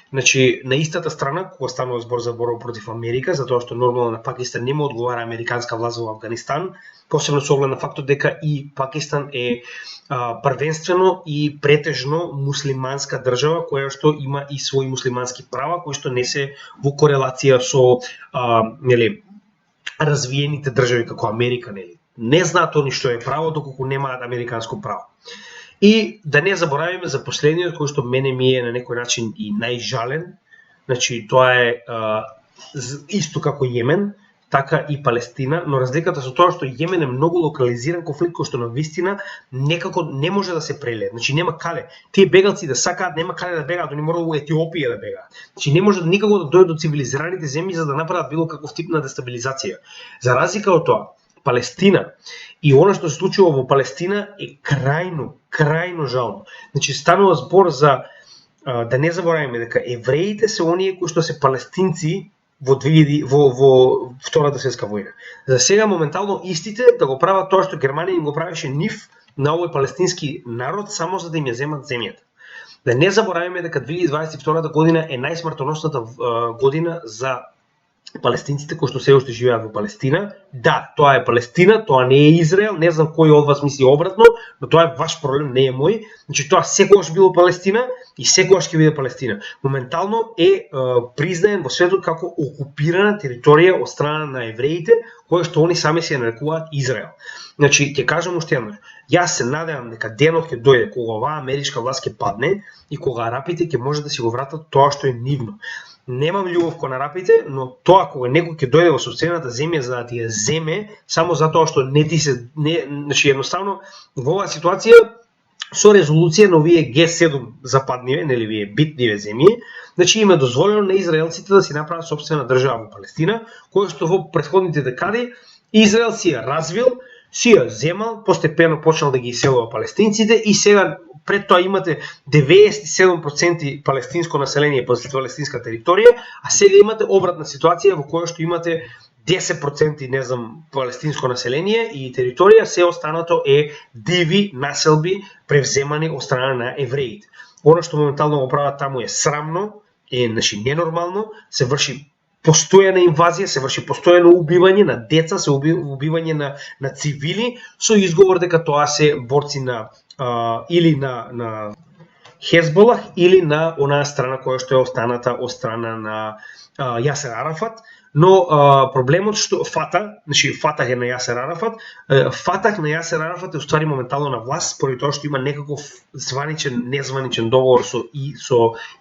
значи на истата страна кога станува збор за борба против Америка, затоа што нормално на Пакистан нема одговара американска власт во Афганистан, посебно со оглед на фактот дека и Пакистан е првенствено и претежно муслиманска држава која што има и своји муслимански права кои што не се во корелација со развиените држави како Америка, не знаат они што е право доколку немаат американско право. И да не заборавиме за последниот кој што мене ми е на некој начин и најжален, значи тоа е исто како Јемен, така и Палестина, но разликата со тоа што Јемен е многу локализиран конфликт кој што навистина некако не може да се прелее. Значи нема каде. Тие бегалци да сакаат, нема каде да бегаат, они мора во Етиопија да бегаат. Значи не може никако да дојдат до цивилизираните земји за да направат било каков тип на дестабилизација. За разлика од тоа, Палестина и она што се случува во Палестина е крајно жално. Значи станува збор за да не забораваме дека евреите се оние кои што се палестинци во Втората светска војна. За сега моментално истите да го прават тоа што Германија им го правеше нив на овој палестински народ само за да им ја земат земјата. Да не забораваме дека 2022 година е најсмртоносната година за палестинците кои што се уште живеат во Палестина. Да, тоа е Палестина, тоа не е Израел, не знам кој од вас мисли обратно, но тоа е ваш проблем, не е мој. Значи тоа секогаш било Палестина и секогаш ќе биде Палестина. Моментално е признаен во светот како окупирана територија од страна на евреите, која што они сами се нарекуваат Израел. Значи ќе кажам уште еднаш, јас се надевам дека денот ќе дојде кога оваа америчка власт ќе падне и кога арапите ќе може да си го вратат тоа што е нивно. Немам љубов кон арапите, но тоа кога некој ќе дојде во сопствената земја за да ти ја земе само затоа што значи едноставно во оваа ситуација со резолуција на овие Г7 западниве, нели вие битниве земји, значи им е дозволено на израелците да си направат сопствена држава во Палестина, која што во претходните декади Израел си ја развил, си ја земал, постепено почнал да ги иселува палестинците и сега пред тоа имате 97% палестинско население, палестинска територија, а сега имате обратна ситуација во која што имате 10% не знам палестинско население и територија, се останато е диви населби превземани од страна на евреите. Оно што моментално го прават таму е срамно, е значи ненормално, се врши постојана инвазија, се врши постојано убивање на деца, се убивање на цивили, со изговор дека тоа се борци или на Хезболах или на онаа страна која што е останата од страна на Јасер Арафат. но проблемот што Фатах е на Јасер Арафат, Фатах на Јасер Арафат е уствари моментално на власт, поради тоа што има некаков званичен, незваничен договор со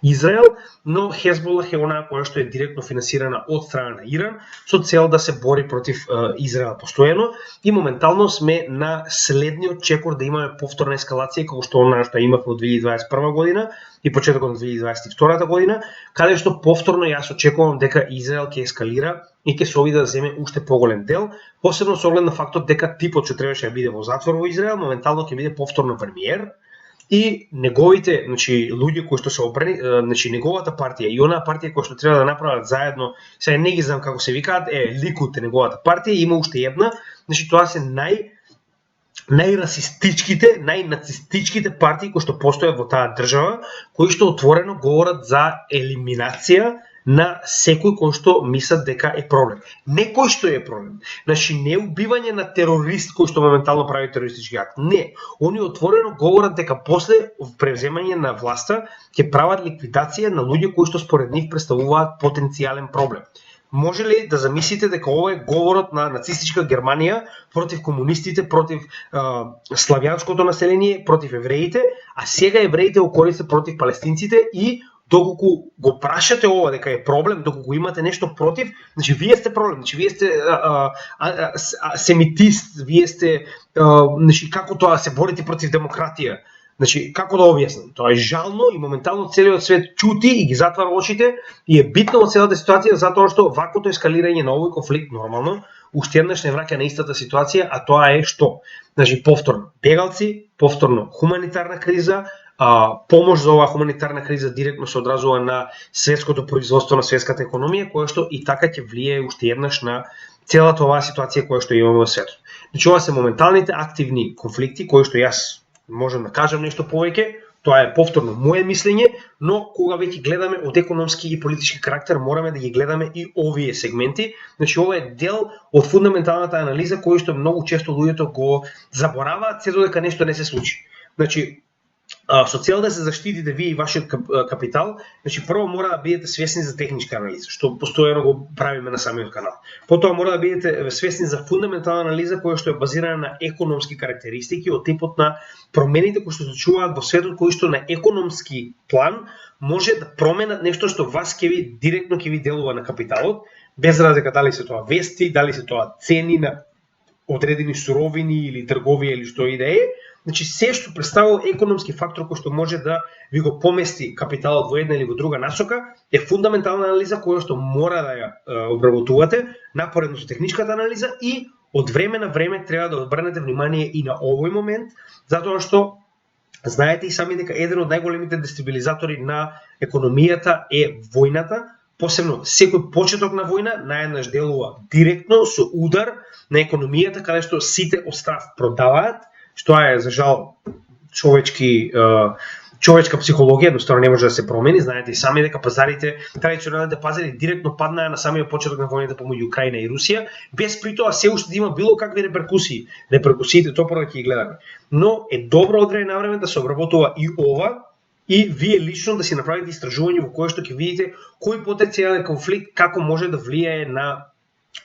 Израел, но Хезболах е онаа која што е директно финансирана од страна на Иран, со цел да се бори против Израел постојано, и моментално сме на следниот чекор да имаме повторна ескалација, како што онаа што имавме од 2021 година и почетокот на 2022 година, каде што повторно јас очекувам дека Израел ќе ескалира и ќе се обиде да земе уште поголем дел, посебно со оглед на фактот дека типот што требаше да биде во затвор во Израел, моментално ќе биде повторно премиер, и неговите, луѓе кои што се опрени, неговата партија и онаа партија која што треба да направат заедно, сега не ги знам како се викаат, Ликут е неговата партија, има уште една, тоа се најрасистичките, најнацистичките партии кои што постојат во таа држава, кои што отворено говорат за елиминација на секој кој што мислат дека е проблем. Не кој што е проблем. Не убивање на терорист кој што моментално прави терористички акт. Не. Они отворено говорат дека после превземање на власта ќе прават ликвидација на луѓе кои што според нив представуваат потенцијален проблем. Може ли да замислите дека ова е говорот на нацистичка Германија против комунистите, против славјанското население, против евреите, а сега евреите го користат против палестинците, и доколку го прашате ова дека е проблем, доколку имате нешто против, вие сте проблем, вие сте семитист, вие сте како тоа се борите против демократија. Како да објаснам? Тоа е жално и моментално целиот свет чути и ги затвара очите, и е битно во целата ситуација затоа што ваквото ескалирање на овој конфликт нормално уште еднаш не враќа на истата ситуација, а тоа е што? Повторно бегалци, повторно хуманитарна криза, помош за оваа хуманитарна криза директно се одразува на светското производство, на светската економија, која што и така ќе влие уште еднаш на целата оваа ситуација која што имаме во светот. Ова се моменталните активни конфликти кои што јас можам да кажам нешто повеќе, тоа е повторно моје мислење, но кога веќе гледаме од економски и политички карактер, мораме да ги гледаме и овие сегменти. Ова е дел од фундаменталната анализа кој што многу често луѓето го забораваат се додека нешто не се случи. Со цел да се заштитите вие и вашиот капитал, прво мора да бидете свесни за техничка анализа, што постојано го правиме на самиот канал. Потоа мора да бидете свесни за фундаментална анализа која што е базирана на економски карактеристики од типот на промените кои што се случуваат во светот, кои што на економски план може да променат нешто што вас директно ќе ви делува на капиталот, без разлика дали се тоа вести, дали се тоа цени на одредени суровини или трговија или што и да е. Се што представува економски фактор кој што може да ви го помести капиталот во една или во друга насока, е фундаментална анализа која што мора да ја обработувате, напоредно со техничката анализа, и од време на време треба да обрнете внимание и на овој момент, затоа што знаете и сами дека еден од најголемите дестабилизатори на економијата е војната, посебно секој почеток на војна наеднаш делува директно со удар на економијата, каде што сите од страв продаваат, што е за жал човечка психологија, едноставно не може да се промени. Знаете и сами дека пазарите, традиционалните пазари директно паднаа на самиот почеток на војната помеѓу Украина и Русија, без при тоа се уште да има било какви реперкусии. Реперкусиите топора ќе ги гледаме. Но е добро од време на време да се обработува и ова, и вие лично да си направите истражување во кое што ќе видите кој потенцијален конфликт како може да влијае на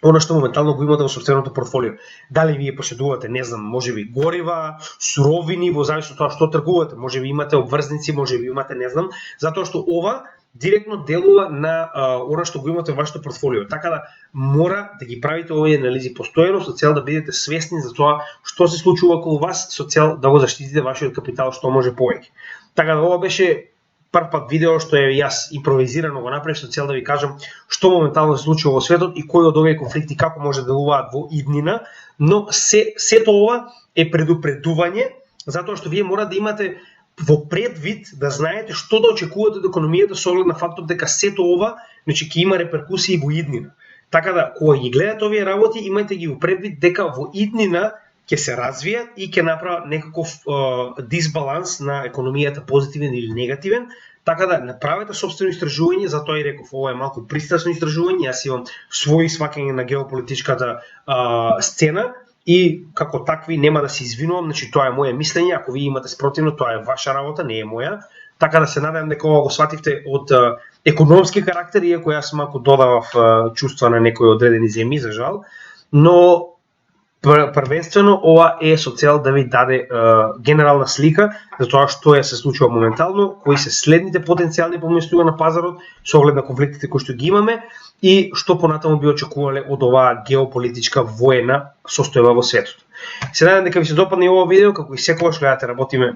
она што моментално го имате во сопственото портфолио. Дали вие поседувате, не знам, можеби горива, суровини, во зависност од тоа што тргувате, можеби имате обврзници, можеби имате, не знам, затоа што ова директно делува на она што го имате во вашето портфолио. Така да мора да ги правите овие анализи постојано со цел да бидете свесни за тоа што се случува околу вас, со цел да го заштитите вашиот капитал што може повеќе. Така да ова беше прв пат видео што е јас импровизирано го направив со цел да ви кажам што моментално се случува во светот и кои од овие конфликти како може да делуваат во иднина, но сето ова е предупредување, затоа што вие мора да имате во предвид да знаете што да очекувате од економијата со оглед на фактот дека сето ова ќе има реперкусии во иднина. Така да кога ги гледате овие работи, имајте ги во предвид дека во иднина ќе се развијат и ќе направат некаков дисбаланс на економијата, позитивен или негативен, така да направете собствено истражување, затоа и реков, ова е малку пристрасно истражување, јас имам своји сваќања на геополитичката сцена и како такви нема да се извинувам, тоа е моје мислење, ако вие имате спротивно, тоа е ваша работа, не е моја. Така да се надевам дека ова го свативте од економски карактер, иако јас малку додавав чувства на некои одредени земји, за жал, но првенствено ова е со цел да ви даде генерална слика за тоа што се случува моментално, кои се следните потенцијални поместувања на пазарот со оглед на конфликтите кои што ги имаме и што понатаму би очекувале од оваа геополитичка воена состојба во светот. Се надевам дека ви се допадне ова видео, како и секогаш гледате, работиме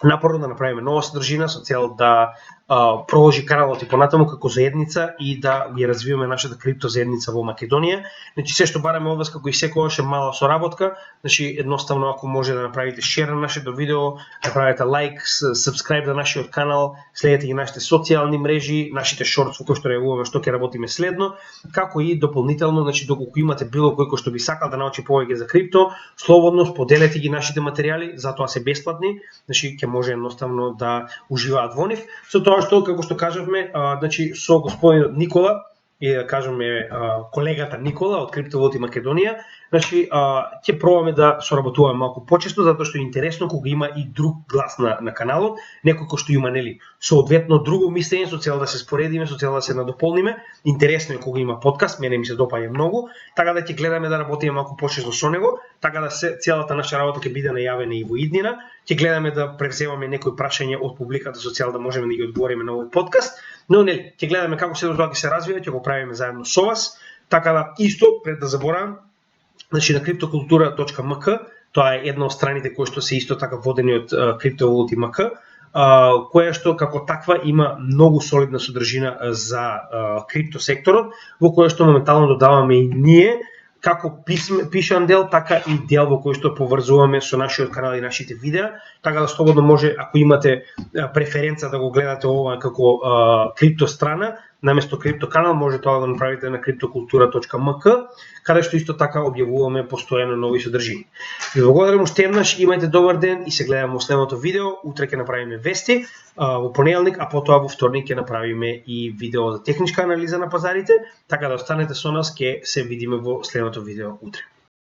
напорно да направиме нова содржина со цел да продолжи каналот и понатаму како заедница и да ги развиваме нашата крипто заедница во Македонија. Значи се што бараме од вас како и секогаш е мала соработка, значи едноставно ако може да направите шер на нашето видео, направете лайк, сабскрајб на нашиот канал, следете ги нашите социјални мрежи, нашите шортс во кои што реагуваме што ќе работиме следно, како и дополнително, значи доколку имате било кој кој што би сакал да научи повеќе за крипто, слободно споделете ги нашите материјали, затоа се бесплатни, значи ќе може едноставно да уживаат во нив. Со тоа што, како што кажавме, значи со господинот Никола, и да кажеме колегата Никола од Криптовалути Македонија, значи ќе пробаме да соработуваме малку почесто, затоа што е интересно кога има и друг глас на каналот, некој кој што има нели соодветно друго мислење со цел да се споредиме, со цел да се надополниме. Интересно е кога има подкаст, мене ми се допаѓа многу, така да ќе гледаме да работиме малку почесто со него, така да целата наша работа ќе биде најавена и во иднина. Ќе гледаме да превземаме некои прашања од публиката со цел да можеме да ги одговориме на овој подкаст, но нели ќе гледаме како се тоа ќе се развива, ќе го правиме заедно со вас. Така да исто пред да заборавам, значи на cryptocultura.mk, тоа е една од страните кои што се исто така водени од Криптовалути МК, која што како таква има многу солидна содржина за крипто секторот, во која што моментално додаваме и ние како пишан дел, така и дел во кој што поврзуваме со нашиот канал и нашите видеа, така да слободно може, ако имате преференца да го гледате ова како крипто страна, наместо крипто канал, може тоа да направите на cryptocultura.mk, каде што исто така објавуваме постојано нови содржини. Ви благодарам уште еднаш, имајте добар ден и се гледаме во следното видео. Утре ќе направиме вести во понеделник, а потоа во вторник ќе направиме и видео за техничка анализа на пазарите, така да останете со нас, ќе се видиме во следното видео утре.